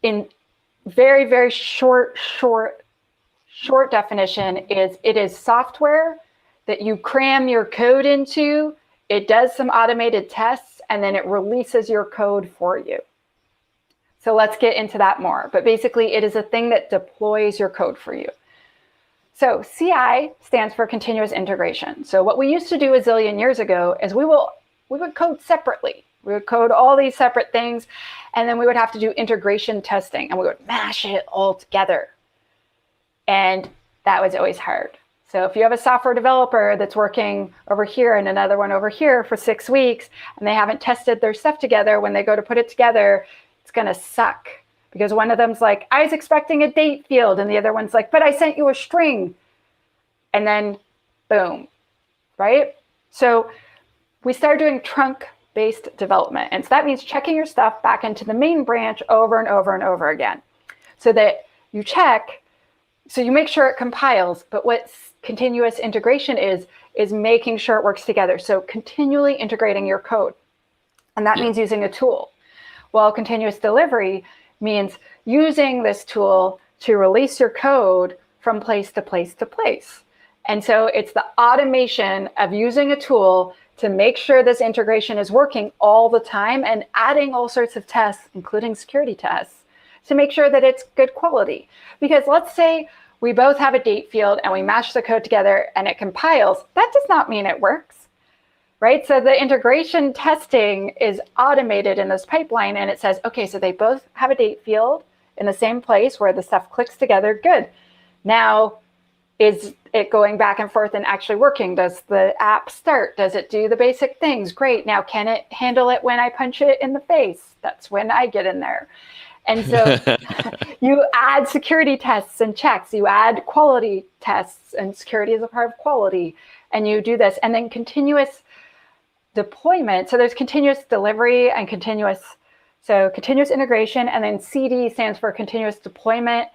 in very, very short definition, is it is software that you cram your code into, it does some automated tests, and then it releases your code for you. So let's get into that more. But basically, it is a thing that deploys your code for you. So CI stands for continuous integration. So what we used to do a zillion years ago is we would code separately. We would code all these separate things, and then we would have to do integration testing, and we would mash it all together. And that was always hard. So if you have a software developer that's working over here and another one over here for 6 weeks, and they haven't tested their stuff together, when they go to put it together, it's going to suck. Because one of them's like, I was expecting a date field, and the other one's like, but I sent you a string. And then boom, right? So we started doing trunk-based development. And so that means checking your stuff back into the main branch over and over and over again. So that you check, so you make sure it compiles, but what continuous integration is making sure it works together. So continually integrating your code. And that means using a tool. While continuous delivery means using this tool to release your code from place to place to place. And so it's the automation of using a tool to make sure this integration is working all the time and adding all sorts of tests, including security tests, to make sure that it's good quality. Because let's say we both have a date field and we mash the code together and it compiles. That does not mean it works, right? So the integration testing is automated in this pipeline, and it says, okay, so they both have a date field in the same place where the stuff clicks together. Good. Now, is it going back and forth and actually working? Does the app start? Does it do the basic things? Great. Now, can it handle it when I punch it in the face? That's when I get in there. And so you add security tests and checks. You add quality tests, and security is a part of quality. And you do this. And then continuous deployment. So there's continuous delivery and continuous integration. And then CD stands for continuous deployment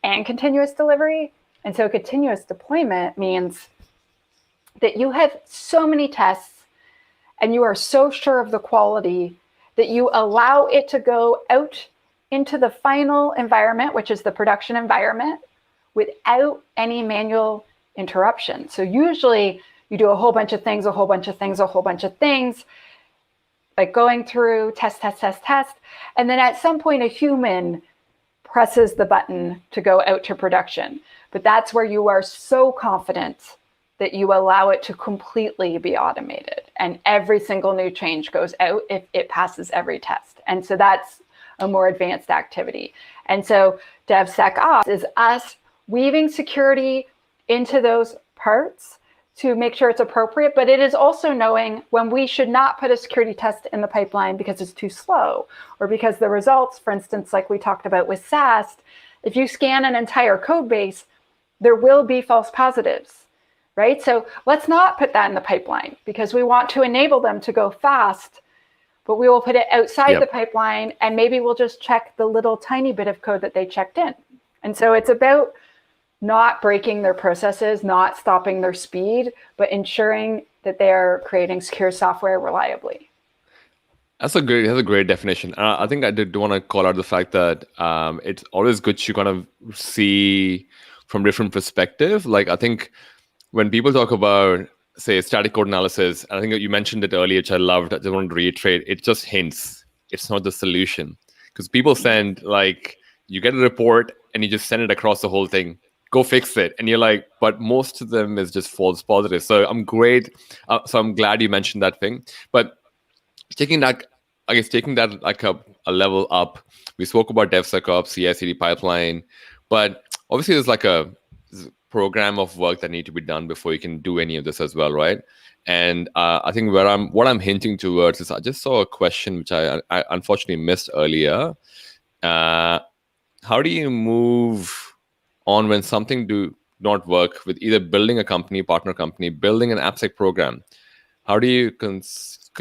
and continuous delivery. And so continuous deployment means that you have so many tests and you are so sure of the quality that you allow it to go out into the final environment, which is the production environment, without any manual interruption. So usually you do a whole bunch of things, like going through test. And then at some point, a human presses the button to go out to production. But that's where you are so confident that you allow it to completely be automated. And every single new change goes out if it passes every test. And so that's a more advanced activity. And so DevSecOps is us weaving security into those parts to make sure it's appropriate, but it is also knowing when we should not put a security test in the pipeline because it's too slow, or because the results, for instance, like we talked about with SAST, if you scan an entire code base, there will be false positives, right? So let's not put that in the pipeline because we want to enable them to go fast, but we will put it outside the pipeline, and maybe we'll just check the little tiny bit of code that they checked in. And so it's about not breaking their processes, not stopping their speed, but ensuring that they are creating secure software reliably. That's a great definition. I think I did want to call out the fact that it's always good to kind of see from different perspectives. Like, I think when people talk about, say, static code analysis, and I think you mentioned it earlier, which I loved, I just want to reiterate, it just hints. It's not the solution. Because people send, like, you get a report and you just send it across the whole thing. Go fix it. And you're like, but most of them is just false positives. So I'm glad you mentioned that thing. But taking that like a level up, we spoke about DevSecOps, CI/CD pipeline, but obviously there's like a program of work that need to be done before you can do any of this as well, right? And I think what I'm hinting towards is I just saw a question which I unfortunately missed earlier. How do you move on when something do not work with either building a company, partner company, building an AppSec program? How do you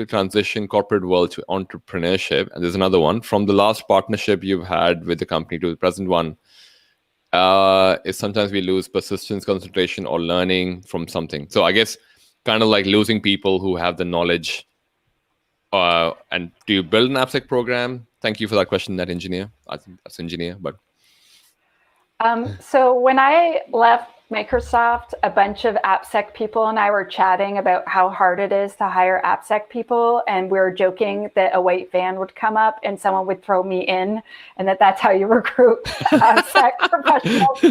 transition corporate world to entrepreneurship? And there's another one, from the last partnership you've had with the company to the present one. is sometimes we lose persistence, concentration, or learning from something. So I guess kind of like losing people who have the knowledge. And do you build an AppSec program? Thank you for that question, that engineer. I think that's engineer, but. So when I left Microsoft, a bunch of AppSec people and I were chatting about how hard it is to hire AppSec people. And we were joking that a white van would come up and someone would throw me in, and that's how you recruit AppSec professionals.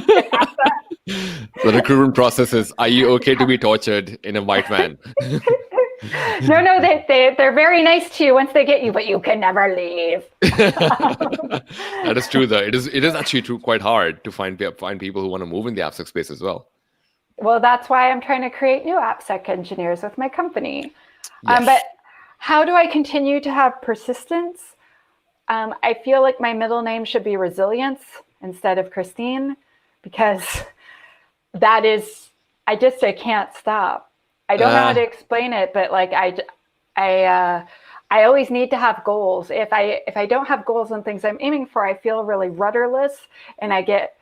The recruitment process is, are you okay to be tortured in a white van? No, they're very nice to you once they get you, but you can never leave. That is true, though. It is actually true, quite hard to find people who want to move in the AppSec space as well. Well, that's why I'm trying to create new AppSec engineers with my company. Yes. But how do I continue to have persistence? I feel like my middle name should be Resilience instead of Christine, because that is, I can't stop. I don't know how to explain it, but like I always need to have goals. If I don't have goals and things I'm aiming for, I feel really rudderless and I get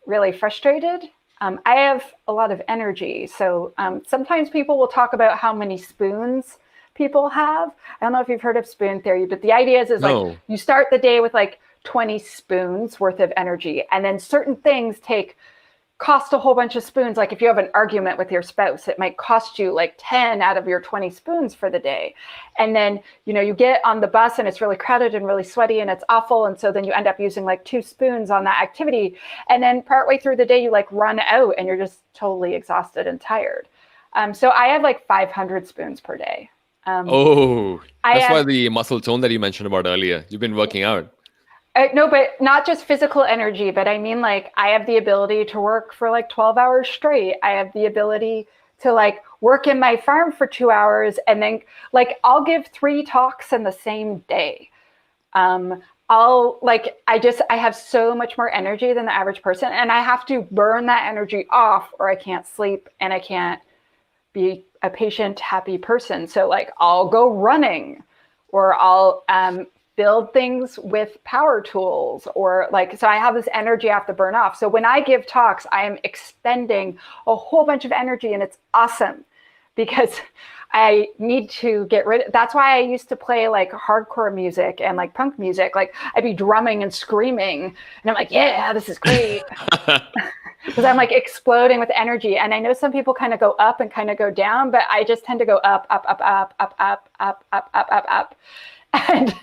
really frustrated. I have a lot of energy. So sometimes people will talk about how many spoons people have. I don't know if you've heard of spoon theory, but the idea is like you start the day with like 20 spoons worth of energy, and then certain things cost a whole bunch of spoons. Like if you have an argument with your spouse, it might cost you like 10 out of your 20 spoons for the day. And then, you get on the bus and it's really crowded and really sweaty and it's awful. And so then you end up using like 2 spoons on that activity. And then partway through the day, you like run out and you're just totally exhausted and tired. So I have like 500 spoons per day. That's why the muscle tone that you mentioned about earlier, you've been working out. No, but not just physical energy, but I mean, like, I have the ability to work for like 12 hours straight. I have the ability to like work in my farm for 2 hours, and then like I'll give 3 talks in the same day. I have so much more energy than the average person, and I have to burn that energy off or I can't sleep and I can't be a patient, happy person. So like I'll go running, or I'll build things with power tools, or like, so I have this energy I have to burn off. So when I give talks, I am expending a whole bunch of energy, and it's awesome because I need to get rid of, that's why I used to play like hardcore music and like punk music. Like I'd be drumming and screaming and I'm like, yeah, this is great. Because I'm like exploding with energy. And I know some people kind of go up and kind of go down, but I just tend to go up, up, up, up, up, up, up, up, up, up, up. And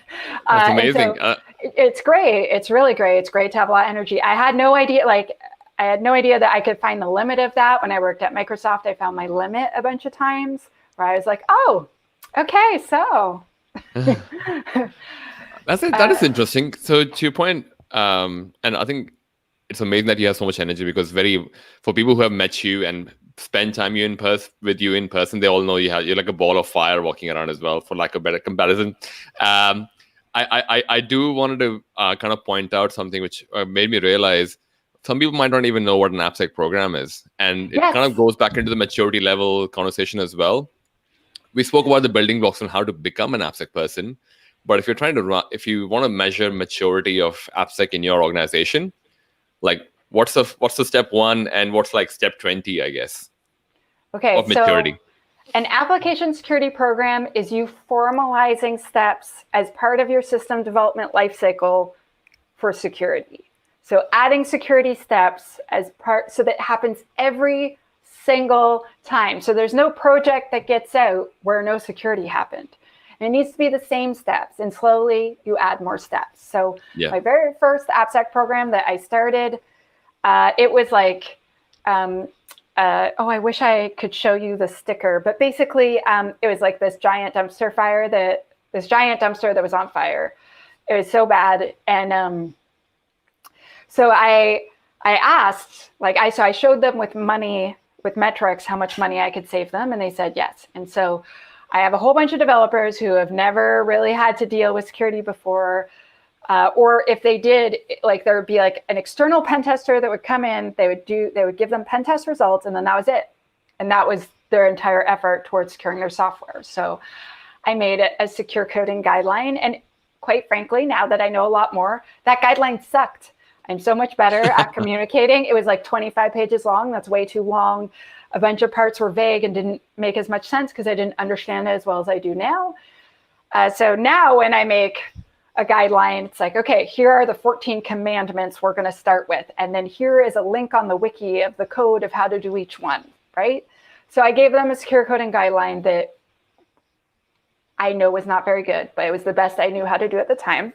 that's amazing. So it's great. It's really great. It's great to have a lot of energy. I had no idea that I could find the limit of that. When I worked at Microsoft, I found my limit a bunch of times where I was like, oh, okay, so. That is interesting. So to your point, and I think it's amazing that you have so much energy, because for people who have met you and spend time with you in person, they all know you're like a ball of fire walking around as well, for lack of better comparison. I do wanted to kind of point out something which made me realize some people might not even know what an AppSec program is. And it kind of goes back into the maturity level conversation as well. We spoke about the building blocks on how to become an AppSec person. But if you want to measure maturity of AppSec in your organization, like what's the step 1 and what's like step 20, I guess, of maturity? So an application security program is you formalizing steps as part of your system development lifecycle for security. So adding security steps as part, so that happens every single time. So there's no project that gets out where no security happened. And it needs to be the same steps, and slowly you add more steps. So my very first AppSec program that I started, it was like, I wish I could show you the sticker, but basically it was like this giant dumpster that was on fire. It was so bad. And so I asked, so I showed them with money, with metrics, how much money I could save them. And they said yes. And so I have a whole bunch of developers who have never really had to deal with security before. Or if they did, like there would be like an external pen tester that would come in, they would give them pen test results, and then that was it. And that was their entire effort towards securing their software. So I made it a secure coding guideline. And quite frankly, now that I know a lot more, that guideline sucked. I'm so much better at communicating. It was like 25 pages long. That's way too long. A bunch of parts were vague and didn't make as much sense because I didn't understand it as well as I do now. So now when I make a guideline, it's like, okay, here are the 14 commandments we're going to start with. And then here is a link on the wiki of the code of how to do each one, right? So I gave them a secure coding guideline that I know was not very good, but it was the best I knew how to do at the time.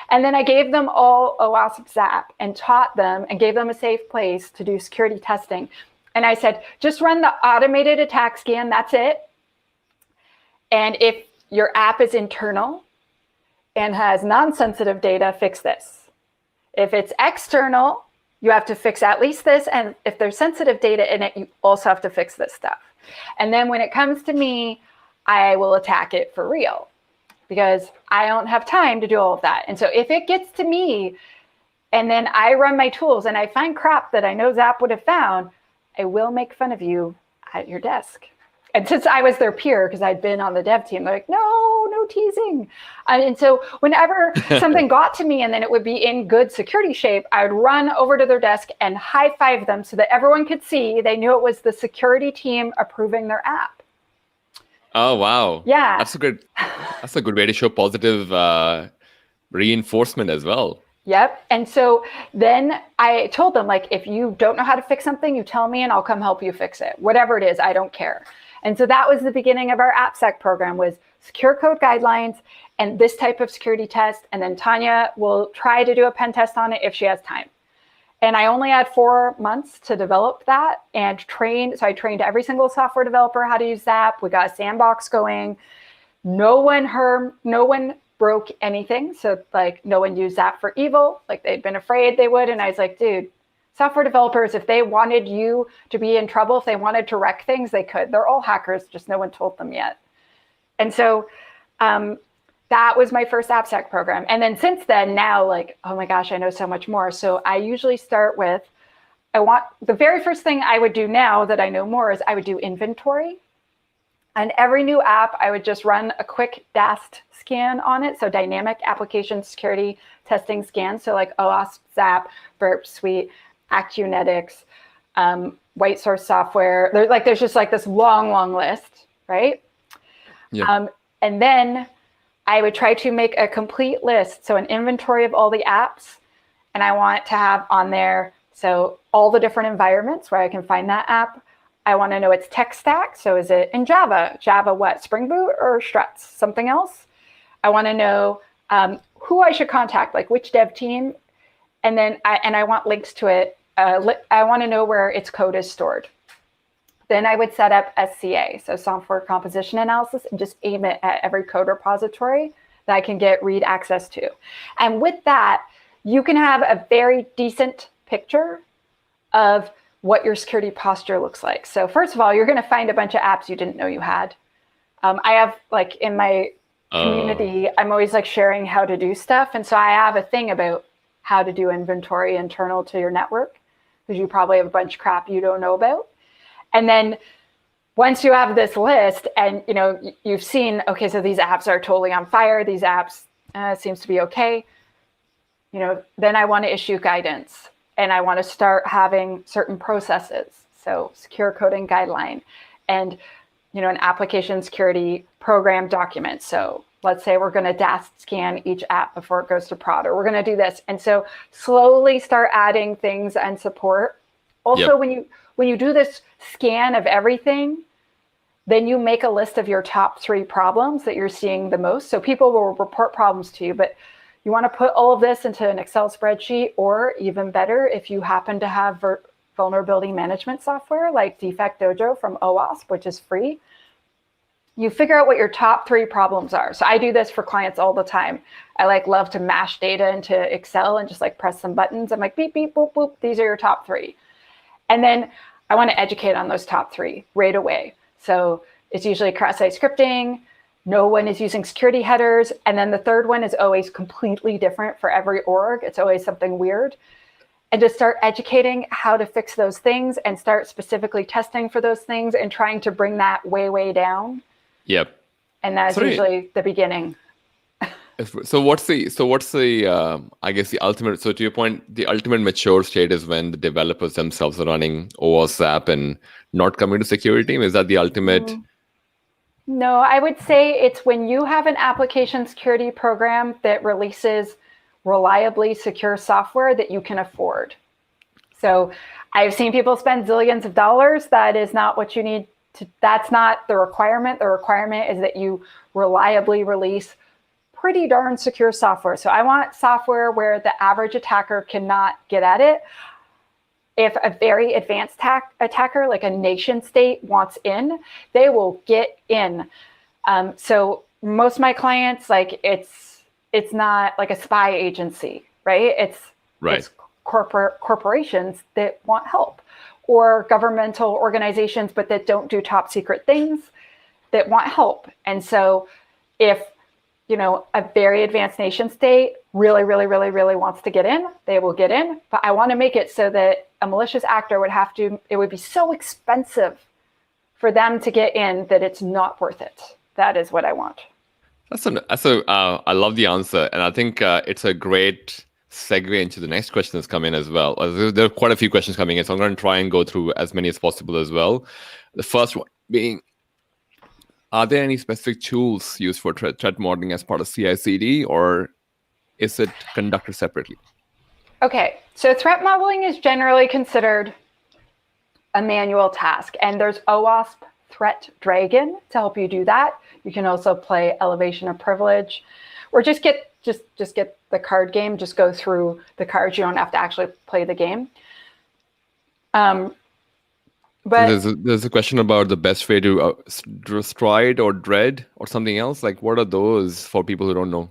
And then I gave them all OWASP Zap and taught them and gave them a safe place to do security testing. And I said, just run the automated attack scan, that's it. And if your app is internal and has non-sensitive data, fix this. If it's external, you have to fix at least this. And if there's sensitive data in it, you also have to fix this stuff. And then when it comes to me, I will attack it for real because I don't have time to do all of that. And so if it gets to me and then I run my tools and I find crap that I know Zap would have found, I will make fun of you at your desk. And since I was their peer, because I'd been on the dev team, they're like, no teasing. And so whenever something got to me and then it would be in good security shape, I would run over to their desk and high five them so that everyone could see they knew it was the security team approving their app. Oh, wow. Yeah. That's a good way to show positive reinforcement as well. Yep. And so then I told them, like, if you don't know how to fix something, you tell me and I'll come help you fix it. Whatever it is, I don't care. And so that was the beginning of our AppSec program, was secure code guidelines and this type of security test. And then Tanya will try to do a pen test on it if she has time. And I only had 4 months to develop that and train. So I trained every single software developer how to use Zap. We got a sandbox going. No one broke anything. So like no one used Zap for evil. Like they'd been afraid they would. And I was like, dude, software developers, if they wanted you to be in trouble, if they wanted to wreck things, they could. They're all hackers, just no one told them yet. And so that was my first AppSec program. And then since then, now, like, oh my gosh, I know so much more. So I usually start with, the very first thing I would do now that I know more is I would do inventory. And every new app, I would just run a quick DAST scan on it. So dynamic application security testing scan. So like OWASP, Zap, Burp Suite, Acunetics, White Source Software. There's just like this long list, right? Yeah. And then I would try to make a complete list. So an inventory of all the apps. And I want to have on there, so all the different environments where I can find that app. I want to know its tech stack. So is it in Java? Java what? Spring Boot or Struts? Something else? I want to know who I should contact, like which dev team. And then I want links to it. I want to know where its code is stored. Then I would set up SCA, so software composition analysis, and just aim it at every code repository that I can get read access to. And with that, you can have a very decent picture of what your security posture looks like. So first of all, you're going to find a bunch of apps you didn't know you had. I have, like, in my community, I'm always like sharing how to do stuff. And so I have a thing about how to do inventory internal to your network, because you probably have a bunch of crap you don't know about. And then once you have this list and you've seen, okay, so these apps are totally on fire, these apps seems to be okay, then I want to issue guidance. And I want to start having certain processes. So secure coding guideline and, an application security program document. So let's say we're going to DAST scan each app before it goes to prod, or we're going to do this. And so slowly start adding things and support. Also, when you do this scan of everything, then you make a list of your top 3 problems that you're seeing the most. So people will report problems to you, but you want to put all of this into an Excel spreadsheet, or even better, if you happen to have vulnerability management software like Defect Dojo from OWASP, which is free, you figure out what your top 3 problems are. So I do this for clients all the time. I love to mash data into Excel and just press some buttons. I'm like, beep, beep, boop, boop. These are your top 3. And then I want to educate on those top 3 right away. So it's usually cross-site scripting. No one is using security headers. And then the third one is always completely different for every org. It's always something weird. And just start educating how to fix those things and start specifically testing for those things and trying to bring that way down. Yep. And that's usually the beginning. So what's the I guess the ultimate, so to your point, the ultimate mature state is when the developers themselves are running OS app and not coming to security team? Is that the ultimate? No, I would say it's when you have an application security program that releases reliably secure software that you can afford. So I've seen people spend zillions of dollars. That is not what you need to, that's not the requirement. The requirement is that you reliably release pretty darn secure software. So I want software where the average attacker cannot get at it. If a very advanced attacker, like a nation state, wants in, they will get in. So most of my clients, like it's not like a spy agency, right? It's corporations that want help, or governmental organizations, but that don't do top secret things, that want help. And so if a very advanced nation state really wants to get in, they will get in. But I want to make it so that a malicious actor it would be so expensive for them to get in that it's not worth it. That is what I want. I love the answer. And I think it's a great segue into the next question that's come in as well. There are quite a few questions coming in, so I'm going to try and go through as many as possible as well. The first one being, are there any specific tools used for threat modeling as part of CI/CD, or is it conducted separately? Okay, so threat modeling is generally considered a manual task, and there's OWASP Threat Dragon to help you do that. You can also play Elevation of Privilege, or just get the card game. Just go through the cards. You don't have to actually play the game. But there's a question about the best way to stride or dread or something else. Like, what are those for people who don't know?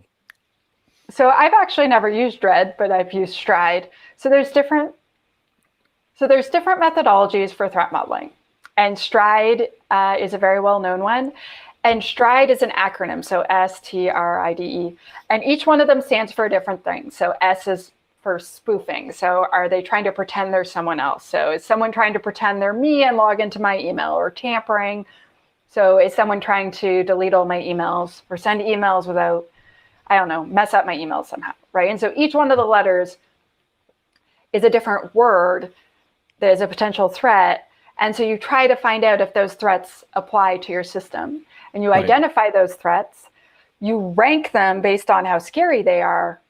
So I've actually never used dread, but I've used stride. So there's different methodologies for threat modeling, and stride is a very well-known one. And stride is an acronym, so STRIDE, and each one of them stands for a different thing. So S is for spoofing. So are they trying to pretend they're someone else? So is someone trying to pretend they're me and log into my email? Or tampering. So is someone trying to delete all my emails or send emails without, mess up my emails somehow, right? And so each one of the letters is a different word that is a potential threat. And so you try to find out if those threats apply to your system. And you identify those threats, you rank them based on how scary they are,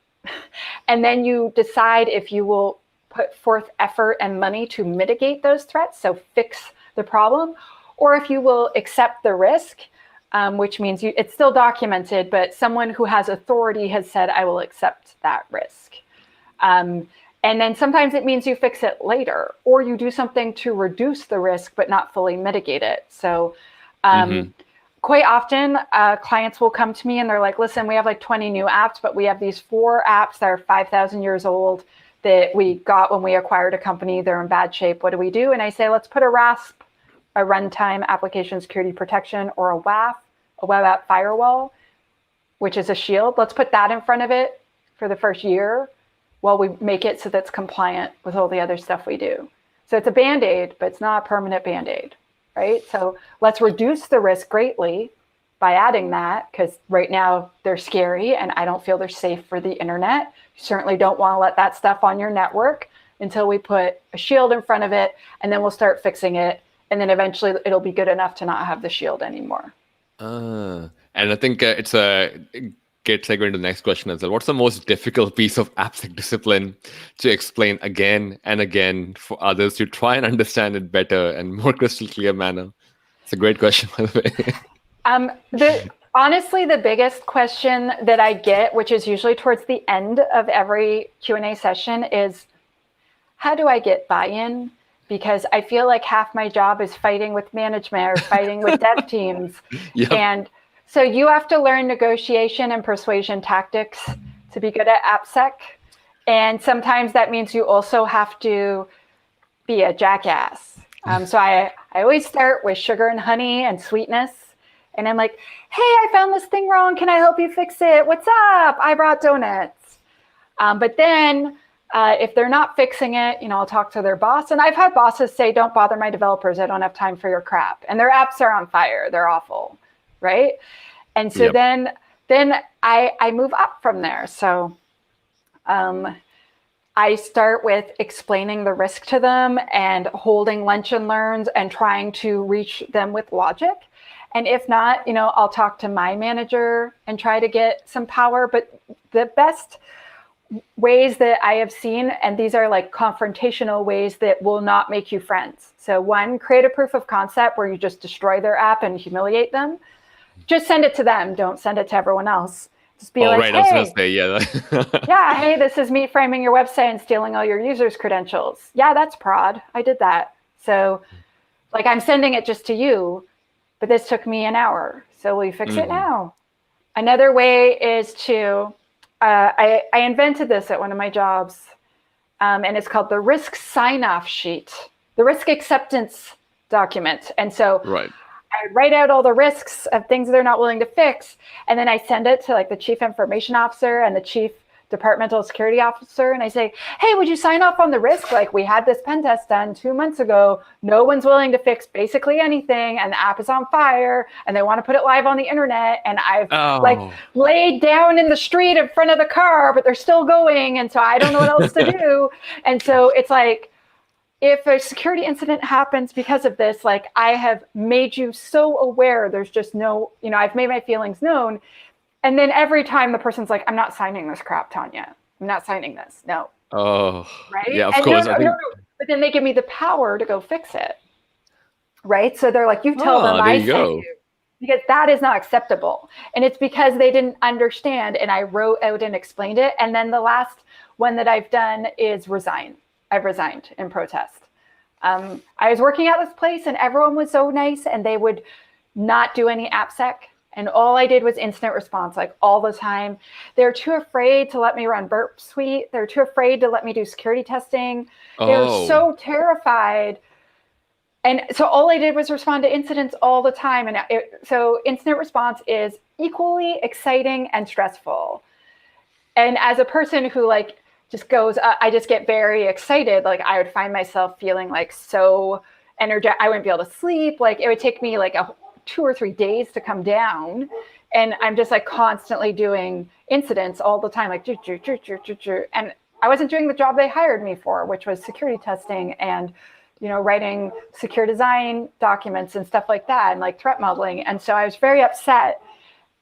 and then you decide if you will put forth effort and money to mitigate those threats, so fix the problem, or if you will accept the risk, which means it's still documented, but someone who has authority has said, I will accept that risk. And then sometimes it means you fix it later, or you do something to reduce the risk but not fully mitigate it. So quite often, clients will come to me and they're like, listen, we have like 20 new apps, but we have these 4 apps that are 5,000 years old that we got when we acquired a company. They're in bad shape. What do we do? And I say, let's put a RASP, a runtime application security protection, or a WAF, a web app firewall, which is a shield. Let's put that in front of it for the first year while we make it so that's compliant with all the other stuff we do. So it's a Band-Aid, but it's not a permanent Band-Aid. Right? So let's reduce the risk greatly by adding that, because right now they're scary and I don't feel they're safe for the internet. You certainly don't want to let that stuff on your network until we put a shield in front of it, and then we'll start fixing it. And then eventually it'll be good enough to not have the shield anymore. And I think it's a great segue into the next question as well. What's the most difficult piece of AppSec discipline to explain again and again for others to try and understand it better and more crystal clear manner? It's a great question, by the way. Honestly, the biggest question that I get, which is usually towards the end of every Q&A session, is how do I get buy-in? Because I feel like half my job is fighting with management or fighting with dev teams. Yep. And so you have to learn negotiation and persuasion tactics to be good at AppSec. And sometimes that means you also have to be a jackass. So I always start with sugar and honey and sweetness. And I'm like, hey, I found this thing wrong. Can I help you fix it? What's up? I brought donuts. But then if they're not fixing it, I'll talk to their boss. And I've had bosses say, don't bother my developers. I don't have time for your crap. And their apps are on fire. They're awful. Right? And so then then I move up from there. So I start with explaining the risk to them and holding lunch and learns and trying to reach them with logic. And if not, I'll talk to my manager and try to get some power. But the best ways that I have seen, and these are like confrontational ways that will not make you friends. So one, create a proof of concept where you just destroy their app and humiliate them. Just send it to them. Don't send it to everyone else. Just be like, right. I was going to say, yeah. Yeah, hey, this is me framing your website and stealing all your users' credentials. Yeah, that's prod. I did that. So like I'm sending it just to you, but this took me an hour. So will you fix it now? Another way is to, I invented this at one of my jobs, and it's called the risk sign-off sheet, the risk acceptance document. And so I write out all the risks of things they're not willing to fix, and then I send it to like the chief information officer and the chief departmental security officer, and I say, hey, would you sign off on the risk? Like, we had this pen test done 2 months ago. No one's willing to fix basically anything, and the app is on fire, and they want to put it live on the internet, and I've like laid down in the street in front of the car, but they're still going, and so I don't know what else to do. And so it's like, if a security incident happens because of this, like I have made you so aware, there's just no, I've made my feelings known. And then every time the person's like, I'm not signing this crap, Tanya. I'm not signing this. No. Oh, right. Yeah, of course. No. But then they give me the power to go fix it. Right. So they're like, you tell them I sent you. Because that is not acceptable. And it's because they didn't understand. And I wrote out and explained it. And then the last one that I've done is resign. I've resigned in protest. I was working at this place and everyone was so nice and they would not do any AppSec. And all I did was incident response, like all the time. They're too afraid to let me run Burp Suite. They're too afraid to let me do security testing. They're so terrified. And so all I did was respond to incidents all the time. And so incident response is equally exciting and stressful. And as a person who like just goes, I just get very excited. Like I would find myself feeling like so energetic. I wouldn't be able to sleep. Like it would take me like 2 or 3 days to come down. And I'm just like constantly doing incidents all the time, like, and I wasn't doing the job they hired me for, which was security testing and, writing secure design documents and stuff like that, and like threat modeling. And so I was very upset.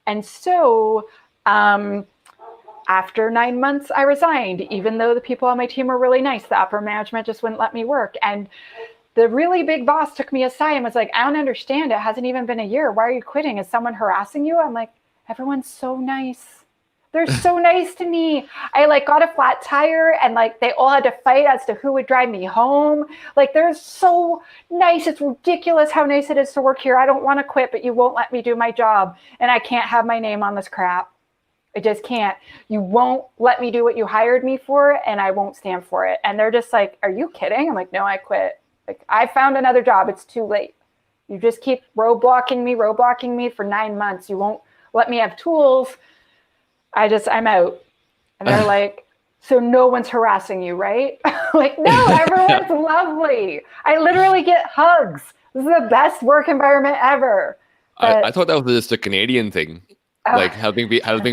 And so after 9 months, I resigned, even though the people on my team were really nice. The upper management just wouldn't let me work. And the really big boss took me aside and was like, I don't understand. It hasn't even been a year. Why are you quitting? Is someone harassing you? I'm like, everyone's so nice. They're so nice to me. I like got a flat tire and like they all had to fight as to who would drive me home. Like they're so nice. It's ridiculous how nice it is to work here. I don't want to quit, but you won't let me do my job. And I can't have my name on this crap. I just can't. You won't let me do what you hired me for, and I won't stand for it. And they're just like, are you kidding? I'm like, no, I quit. Like, I found another job. It's too late. You just keep roadblocking me for 9 months. You won't let me have tools. I'm out. And they're like, so no one's harassing you, right? Like, no, everyone's lovely. I literally get hugs. This is the best work environment ever. I thought that was just a Canadian thing. Like helping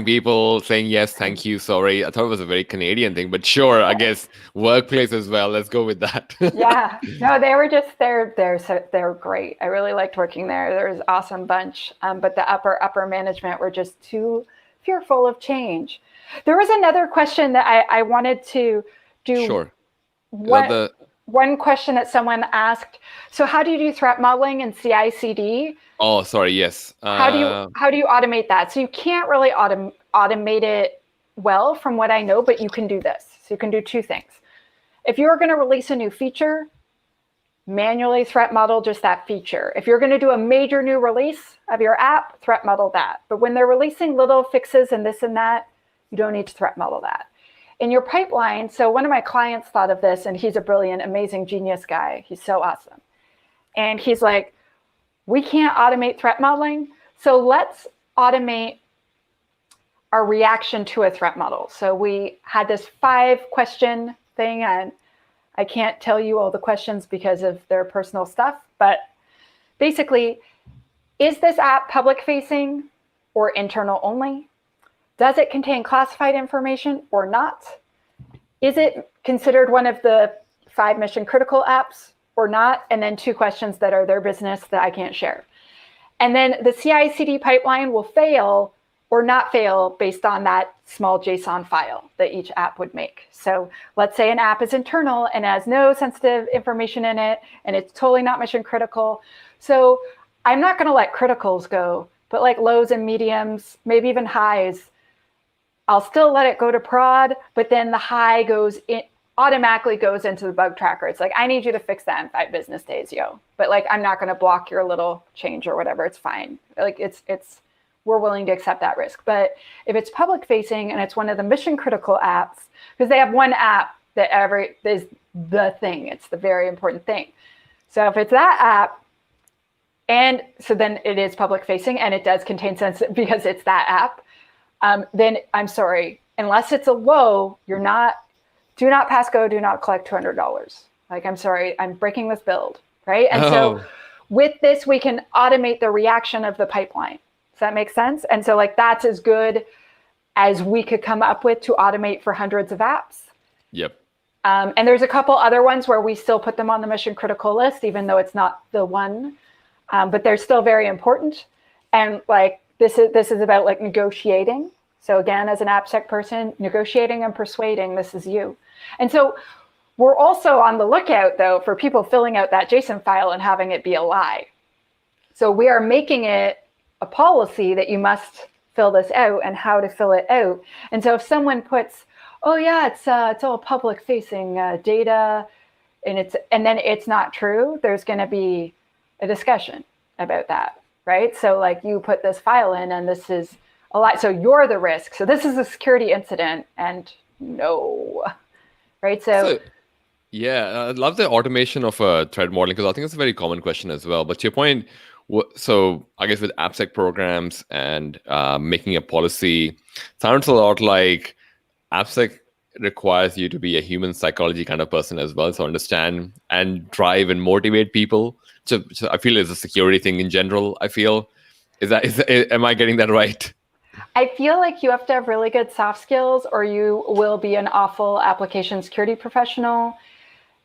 people, saying yes, thank you, sorry. I thought it was a very Canadian thing, but sure, I guess workplace as well. Let's go with that. Yeah, no, they were just they're great. I really liked working there. There was an awesome bunch, but the upper management were just too fearful of change. There was another question that I wanted to do. Sure. One question that someone asked. So, how do you do threat modeling in CI/CD? Oh, sorry. Yes. How do you automate that? So you can't really automate it well, from what I know, but you can do this. So you can do 2 things. If you're going to release a new feature, manually threat model just that feature. If you're going to do a major new release of your app, threat model that. But when they're releasing little fixes and this and that, you don't need to threat model that. In your pipeline, so one of my clients thought of this, and he's a brilliant, amazing, genius guy. He's so awesome. And he's like, we can't automate threat modeling, so let's automate our reaction to a threat model. So we had this 5-question thing, and I can't tell you all the questions because of their personal stuff, but basically, is this app public facing or internal only? Does it contain classified information or not? Is it considered one of the 5 mission critical apps or not? And then 2 questions that are their business that I can't share. And then the CI/CD pipeline will fail or not fail based on that small JSON file that each app would make. So let's say an app is internal and has no sensitive information in it, and it's totally not mission critical. So I'm not gonna let criticals go, but like lows and mediums, maybe even highs, I'll still let it go to prod, but then the high automatically goes into the bug tracker. It's like, I need you to fix that in 5 business days, yo. But like, I'm not gonna block your little change or whatever, it's fine. Like we're willing to accept that risk. But if it's public facing and it's one of the mission critical apps, because they have one app that is the thing, it's the very important thing. So if it's that app, and so then it is public facing and it does contain sensitive because it's that app, then I'm sorry, unless it's a low, do not pass go, do not collect $200. Like, I'm sorry, I'm breaking this build, right? And so with this, we can automate the reaction of the pipeline. Does that make sense? And so like, that's as good as we could come up with to automate for hundreds of apps. Yep. And there's a couple other ones where we still put them on the mission critical list, even though it's not the one, but they're still very important. And like, this is about like negotiating. So again, as an AppSec person, negotiating and persuading, this is you. And so we're also on the lookout though, for people filling out that JSON file and having it be a lie. So we are making it a policy that you must fill this out and how to fill it out. And so if someone puts, oh yeah, it's all public facing data, and then it's not true, there's going to be a discussion about that, right? So like, you put this file in and this is a lot, so you're the risk. So this is a security incident, and no, right? So yeah, I love the automation of threat modeling, because I think it's a very common question as well. But to your point, so I guess with AppSec programs and making a policy, sounds a lot like AppSec requires you to be a human psychology kind of person as well, so understand and drive and motivate people. So I feel it's a security thing in general. I feel am I getting that right? I feel like you have to have really good soft skills, or you will be an awful application security professional.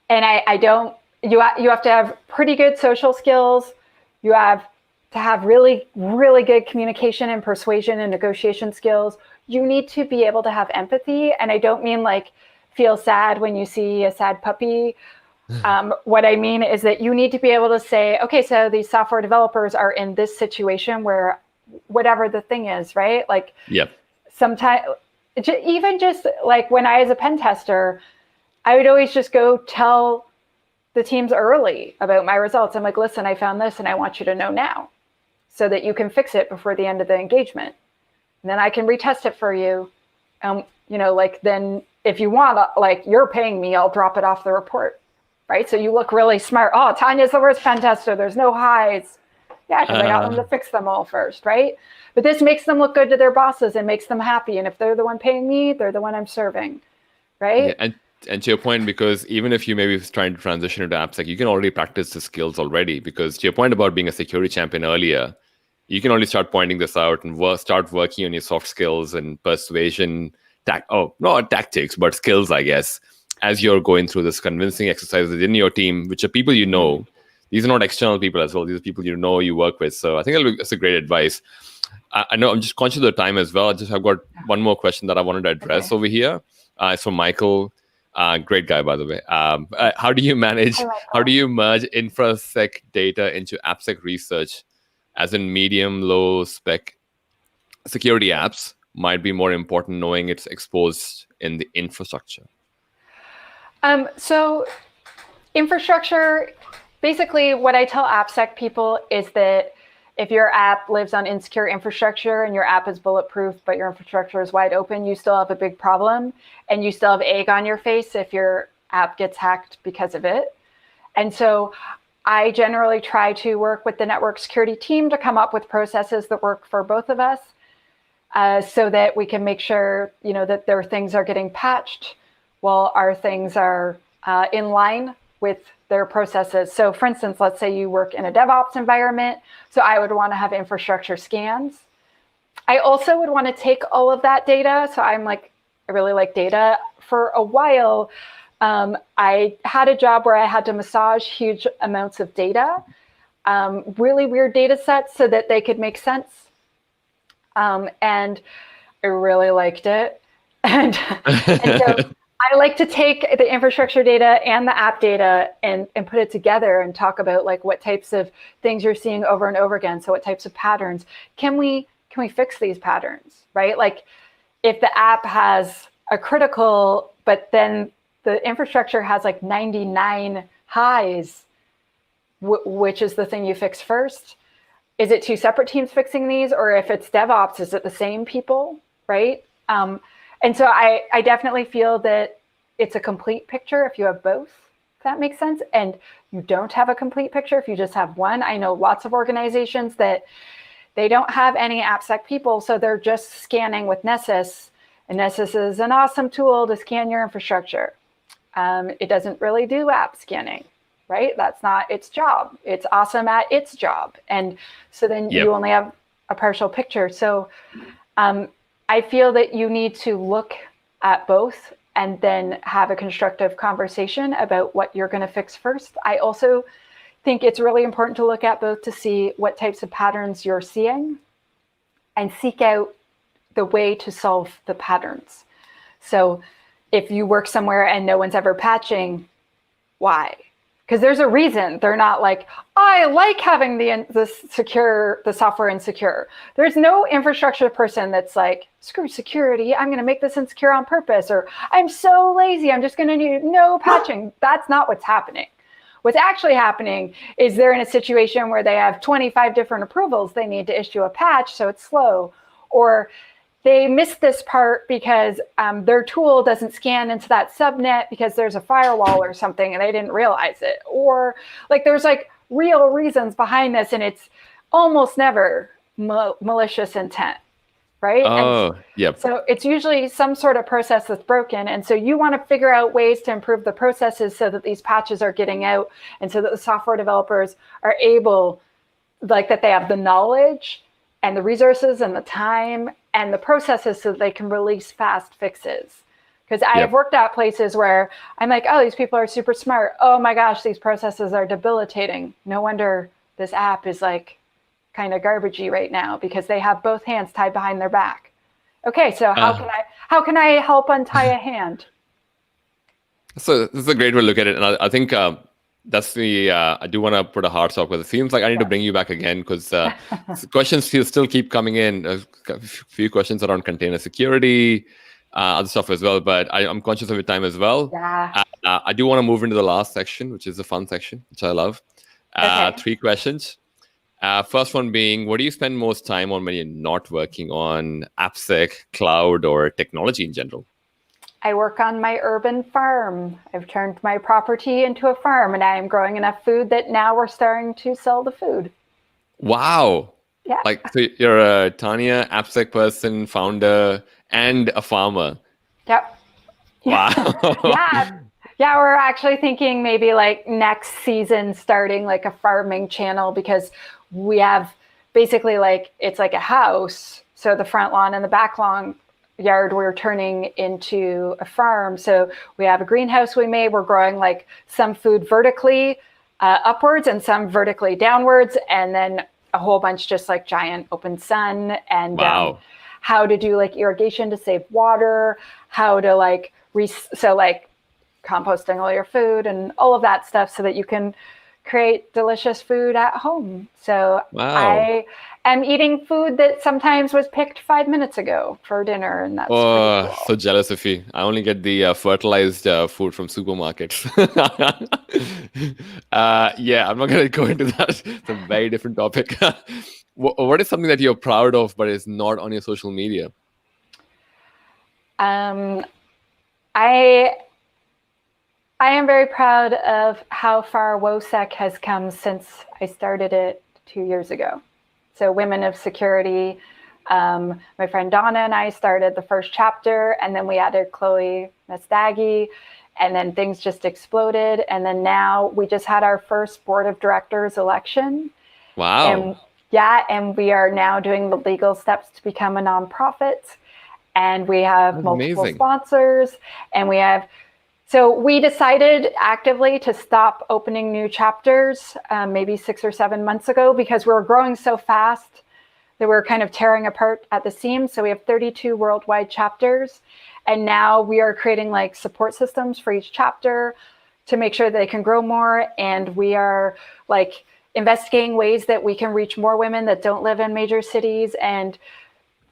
And you have to have pretty good social skills. You have to have really, really good communication and persuasion and negotiation skills. You need to be able to have empathy. And I don't mean like feel sad when you see a sad puppy. What I mean is that you need to be able to say, okay, so these software developers are in this situation where whatever the thing is, right? Like, yep. Sometimes, even just like when I was a pen tester, I would always just go tell the teams early about my results. I'm like, listen, I found this and I want you to know now so that you can fix it before the end of the engagement. And then I can retest it for you. Like, then if you want, like, you're paying me, I'll drop it off the report, right? So you look really smart. Oh, Tanya's the worst pen tester. There's no highs. Yeah, because I got them to fix them all first, right? But this makes them look good to their bosses and makes them happy. And if they're the one paying me, they're the one I'm serving, right? Yeah, and to your point, because even if you maybe trying to transition into AppSec, you can already practice the skills already. Because to your point about being a security champion earlier, you can already start pointing this out and start working on your soft skills and persuasion, not tactics, but skills, I guess, as you're going through this convincing exercise within your team, which are people you know. These are not external people as well. These are people you know, you work with. So I think that's a great advice. I know I'm just conscious of the time as well. I've got one more question that I wanted to address over here. It's from Michael. Great guy, by the way. How do you merge InfraSec data into AppSec research, as in medium, low spec security apps might be more important knowing it's exposed in the infrastructure? So infrastructure, basically what I tell AppSec people is that if your app lives on insecure infrastructure and your app is bulletproof, but your infrastructure is wide open, you still have a big problem, and you still have egg on your face if your app gets hacked because of it. And so I generally try to work with the network security team to come up with processes that work for both of us, so that we can make sure, that their things are getting patched while our things are in line with their processes. So for instance, let's say you work in a DevOps environment. So I would want to have infrastructure scans I also would want to take all of that data. So I really like data. For a while, I had a job where I had to massage huge amounts of data, really weird data sets so that they could make sense. And I really liked it. And so I like to take the infrastructure data and the app data and put it together and talk about like what types of things you're seeing over and over again. So what types of patterns can we fix these patterns, right? Like if the app has a critical, but then the infrastructure has like 99 highs, which is the thing you fix first? Is it two separate teams fixing these? Or if it's DevOps, is it the same people, right? And so I definitely feel that it's a complete picture if you have both, if that makes sense. And you don't have a complete picture if you just have one. I know lots of organizations that they don't have any AppSec people, so they're just scanning with Nessus. And Nessus is an awesome tool to scan your infrastructure. It doesn't really do app scanning, right? That's not its job. It's awesome at its job. And so then you only have a partial picture. So I feel that you need to look at both and then have a constructive conversation about what you're going to fix first. I also think it's really important to look at both to see what types of patterns you're seeing and seek out the way to solve the patterns. So if you work somewhere and no one's ever patching, why? Because there's a reason. They're not like, I like having the software insecure. There's no infrastructure person that's like, screw security, I'm going to make this insecure on purpose, or I'm so lazy, I'm just going to need no patching. That's not what's happening. What's actually happening is they're in a situation where they have 25 different approvals they need to issue a patch, so it's slow. Or they missed this part because their tool doesn't scan into that subnet because there's a firewall or something and they didn't realize it. Or like there's like real reasons behind this, and it's almost never malicious intent, right? Oh, yep. So it's usually some sort of process that's broken. And so you want to figure out ways to improve the processes so that these patches are getting out and so that the software developers are able, like that they have the knowledge and the resources and the time and the processes so that they can release fast fixes. Because I have worked at places where I'm like, oh, these people are super smart. Oh my gosh, these processes are debilitating. No wonder this app is like kind of garbagey right now because they have both hands tied behind their back. Okay, so how can I help untie a hand? So this is a great way to look at it, and I think that's the I do want to put a hard stop because it seems like I need to bring you back again because questions still keep coming in. A few questions around container security, other stuff as well. But I'm conscious of your time as well. Yeah. I do want to move into the last section, which is the fun section, which I love. Okay. 3 questions. First one being, what do you spend most time on when you're not working on AppSec, cloud, or technology in general? I work on my urban farm. I've turned my property into a farm, and I am growing enough food that now we're starting to sell the food. Wow. Yeah. Like, so you're a Tanya AppSec person, founder, and a farmer. Yep. Wow. Yeah, we're actually thinking maybe like next season starting like a farming channel because we have basically like, it's like a house. So the front lawn and the back lawn yard we're turning into a farm. So we have a greenhouse we made. We're growing like some food vertically upwards and some vertically downwards, and then a whole bunch just like giant open sun, and how to do like irrigation to save water, how to like composting all your food and all of that stuff so that you can create delicious food at home. So I am eating food that sometimes was picked 5 minutes ago for dinner, and that's pretty cool. So jealous of you. I only get the fertilized food from supermarkets. I'm not going to go into that. It's a very different topic. What is something that you're proud of but is not on your social media? I am very proud of how far WOSEC has come since I started it 2 years ago. So Women of Security, my friend Donna and I started the first chapter, and then we added Chloe Mestagi, and then things just exploded. And then now we just had our first board of directors election. Wow. Yeah, and we are now doing the legal steps to become a nonprofit. And we have multiple amazing. sponsors. And so we decided actively to stop opening new chapters maybe 6 or 7 months ago because we were growing so fast that we're kind of tearing apart at the seams. So we have 32 worldwide chapters. And now we are creating like support systems for each chapter to make sure that they can grow more. And we are like investigating ways that we can reach more women that don't live in major cities and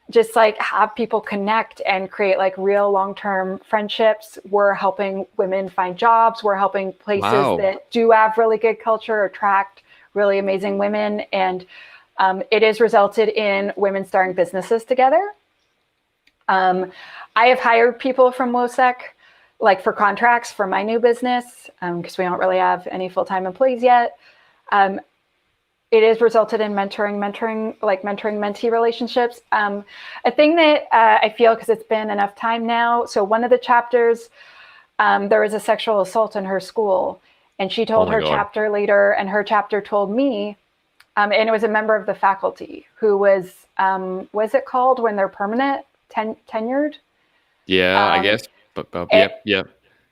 just like have people connect and create like real long-term friendships. We're helping women find jobs. We're helping places that do have really good culture attract really amazing women. And it has resulted in women starting businesses together. I have hired people from WOSEC like for contracts for my new business because we don't really have any full-time employees yet. It has resulted in mentoring mentee relationships. A thing that I feel, because it's been enough time now. So one of the chapters, there was a sexual assault in her school, and she told her chapter leader, and her chapter told me, and it was a member of the faculty who was it called when they're permanent, tenured? Yeah, I guess. But yeah.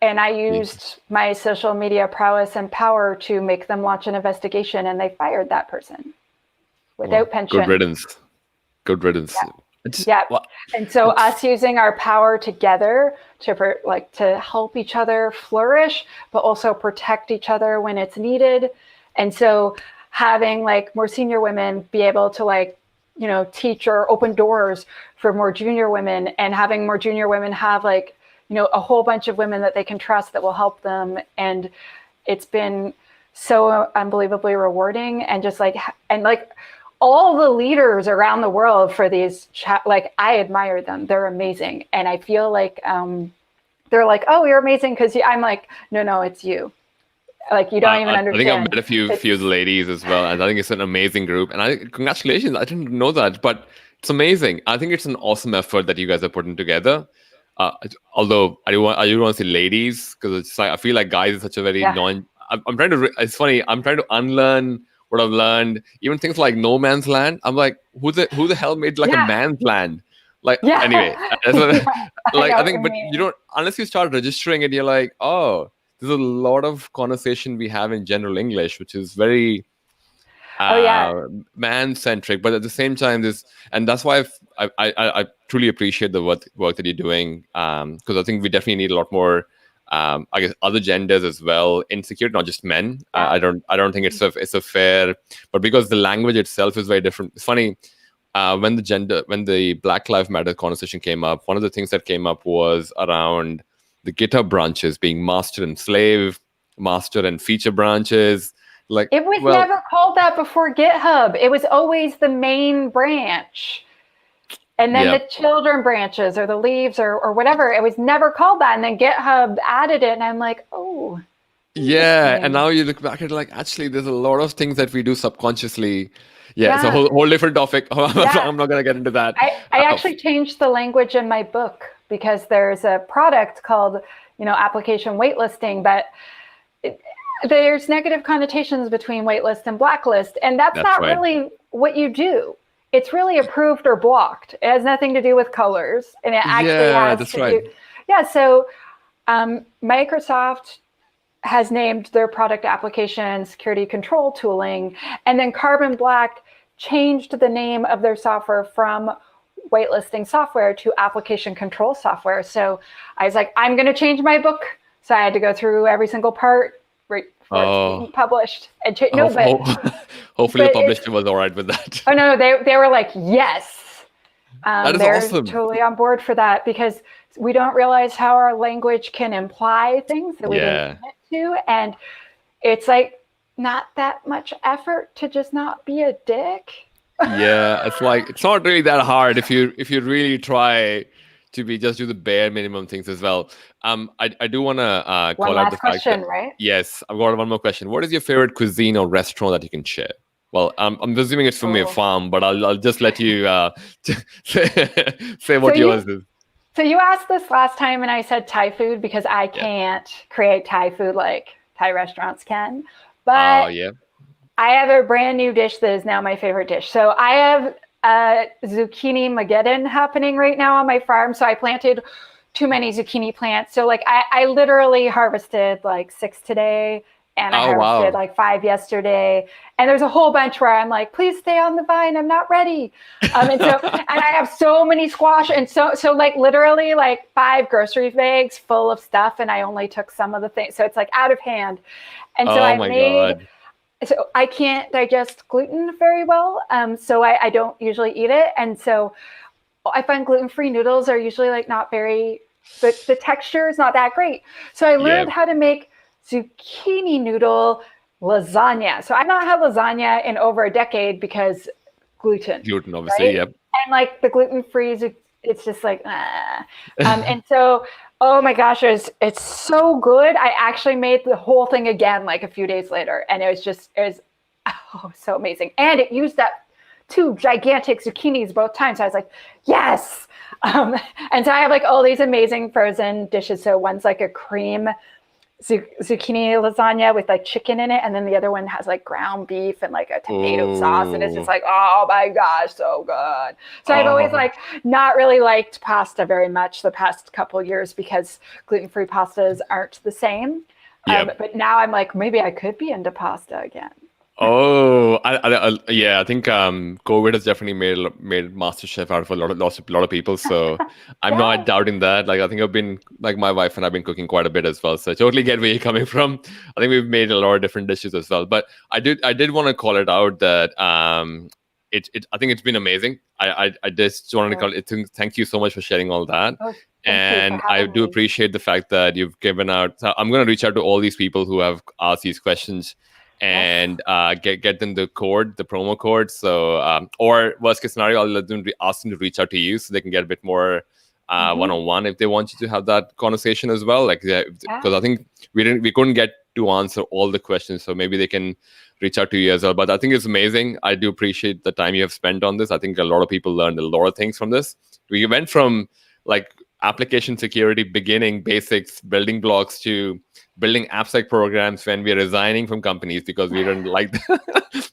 And I used my social media prowess and power to make them launch an investigation, and they fired that person without pension. Good riddance. Good riddance. Yeah. And so us using our power together to help each other flourish, but also protect each other when it's needed. And so having like more senior women be able to like, teach or open doors for more junior women, and having more junior women have like, a whole bunch of women that they can trust that will help them. And it's been so unbelievably rewarding. And just like, all the leaders around the world for these, I admire them. They're amazing. And I feel like they're like, oh, you're amazing. Cause I'm like, no, it's you. Like, you don't even understand. I think I've met a few ladies as well. And I think it's an amazing group. And congratulations. I didn't know that, but it's amazing. I think it's an awesome effort that you guys are putting together. Although I do want to say ladies, because it's like I feel like guys is such a very I'm trying to. It's funny. I'm trying to unlearn what I've learned. Even things like no man's land. I'm like, who the hell made like a man's land? Anyway, I think, but you don't unless you start registering it. You're like, oh, there's a lot of conversation we have in general English, which is very man-centric, but at the same time, and that's why I truly appreciate the work that you're doing, because I think we definitely need a lot more, I guess, other genders as well in security, not just men. I don't think it's a fair, but because the language itself is very different. It's funny when the Black Lives Matter conversation came up. One of the things that came up was around the GitHub branches being master and slave, master and feature branches. It was never called that before GitHub. It was always the main branch. And then the children branches or the leaves or whatever. It was never called that. And then GitHub added it. And I'm like, oh. Yeah. And now you look back at actually, there's a lot of things that we do subconsciously. Yeah. It's a whole different topic. I'm not going to get into that. I actually changed the language in my book because there's a product called, application waitlisting, but there's negative connotations between waitlist and blacklist, and that's not really what you do. It's really approved or blocked. It has nothing to do with colors, and it actually has to do. Yeah, so Microsoft has named their product application security control tooling, and then Carbon Black changed the name of their software from waitlisting software to application control software. So I was like, I'm going to change my book. So I had to go through every single part. It's being published. And hopefully the publisher was all right with that. Oh no, they were like, yes. They're awesome. Totally on board for that, because we don't realize how our language can imply things that we didn't commit to, and it's like not that much effort to just not be a dick. Yeah, it's not really that hard if you really try to just do the bare minimum things as well. I do want to call out the fact that, right? Yes, I've got one more question. What is your favorite cuisine or restaurant that you can share? Well, I'm assuming it's from your farm, but I'll just let you say what yours is. So you asked this last time, and I said Thai food because I can't create Thai food like Thai restaurants can. But I have a brand new dish that is now my favorite dish. So I have zucchini Mageddon happening right now on my farm. So I planted too many zucchini plants. So like I literally harvested like 6 today, and I harvested like 5 yesterday. And there's a whole bunch where I'm like, please stay on the vine, I'm not ready. And I have so many squash, and so like literally like 5 grocery bags full of stuff, and I only took some of the things. So it's like out of hand. And so God. So I can't digest gluten very well. So I don't usually eat it. And so I find gluten-free noodles are usually like not very, the texture is not that great. So I learned how to make zucchini noodle lasagna. So I've not had lasagna in over a decade because gluten. Gluten, obviously, right? yep. And like the gluten-free, it's just like, and so, oh my gosh, it's so good. I actually made the whole thing again like a few days later, and it was so amazing. And it used up 2 gigantic zucchinis both times. So I was like, yes. And so I have like all these amazing frozen dishes. So one's like a cream zucchini lasagna with like chicken in it, and then the other one has like ground beef and like a tomato sauce, and it's just like, oh my gosh, so good. So I've always like not really liked pasta very much the past couple years because gluten-free pastas aren't the same. But now I'm like, maybe I could be into pasta again. I think COVID has definitely made MasterChef out of a lot of people. So I'm not doubting that. Like I think I've been like my wife and I've been cooking quite a bit as well. So I totally get where you're coming from. I think we've made a lot of different dishes as well. But I did want to call it out that I think it's been amazing. I just wanted to call it. Thank you so much for sharing all that. And I do appreciate the fact that you've given out. I'm going to reach out to all these people who have asked these questions and get them the promo code. So, or worst case scenario, I'll let them ask them to reach out to you so they can get a bit more one-on-one if they want you to have that conversation as well. Like, because I think we couldn't get to answer all the questions, so maybe they can reach out to you as well. But I think it's amazing. I do appreciate the time you have spent on this. I think a lot of people learned a lot of things from this. We went from like application security beginning basics, building blocks, to building AppSec programs when we're resigning from companies because we didn't like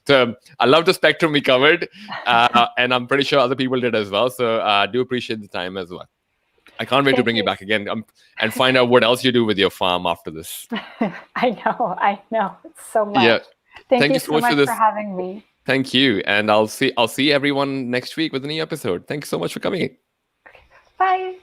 so I love the spectrum we covered, and I'm pretty sure other people did as well. So I do appreciate the time as well. I can't wait to bring you back again and find out what else you do with your farm after this. I know. It's so much. Yeah. Thank you so much for having me. Thank you. And I'll see everyone next week with a new episode. Thanks so much for coming. Bye.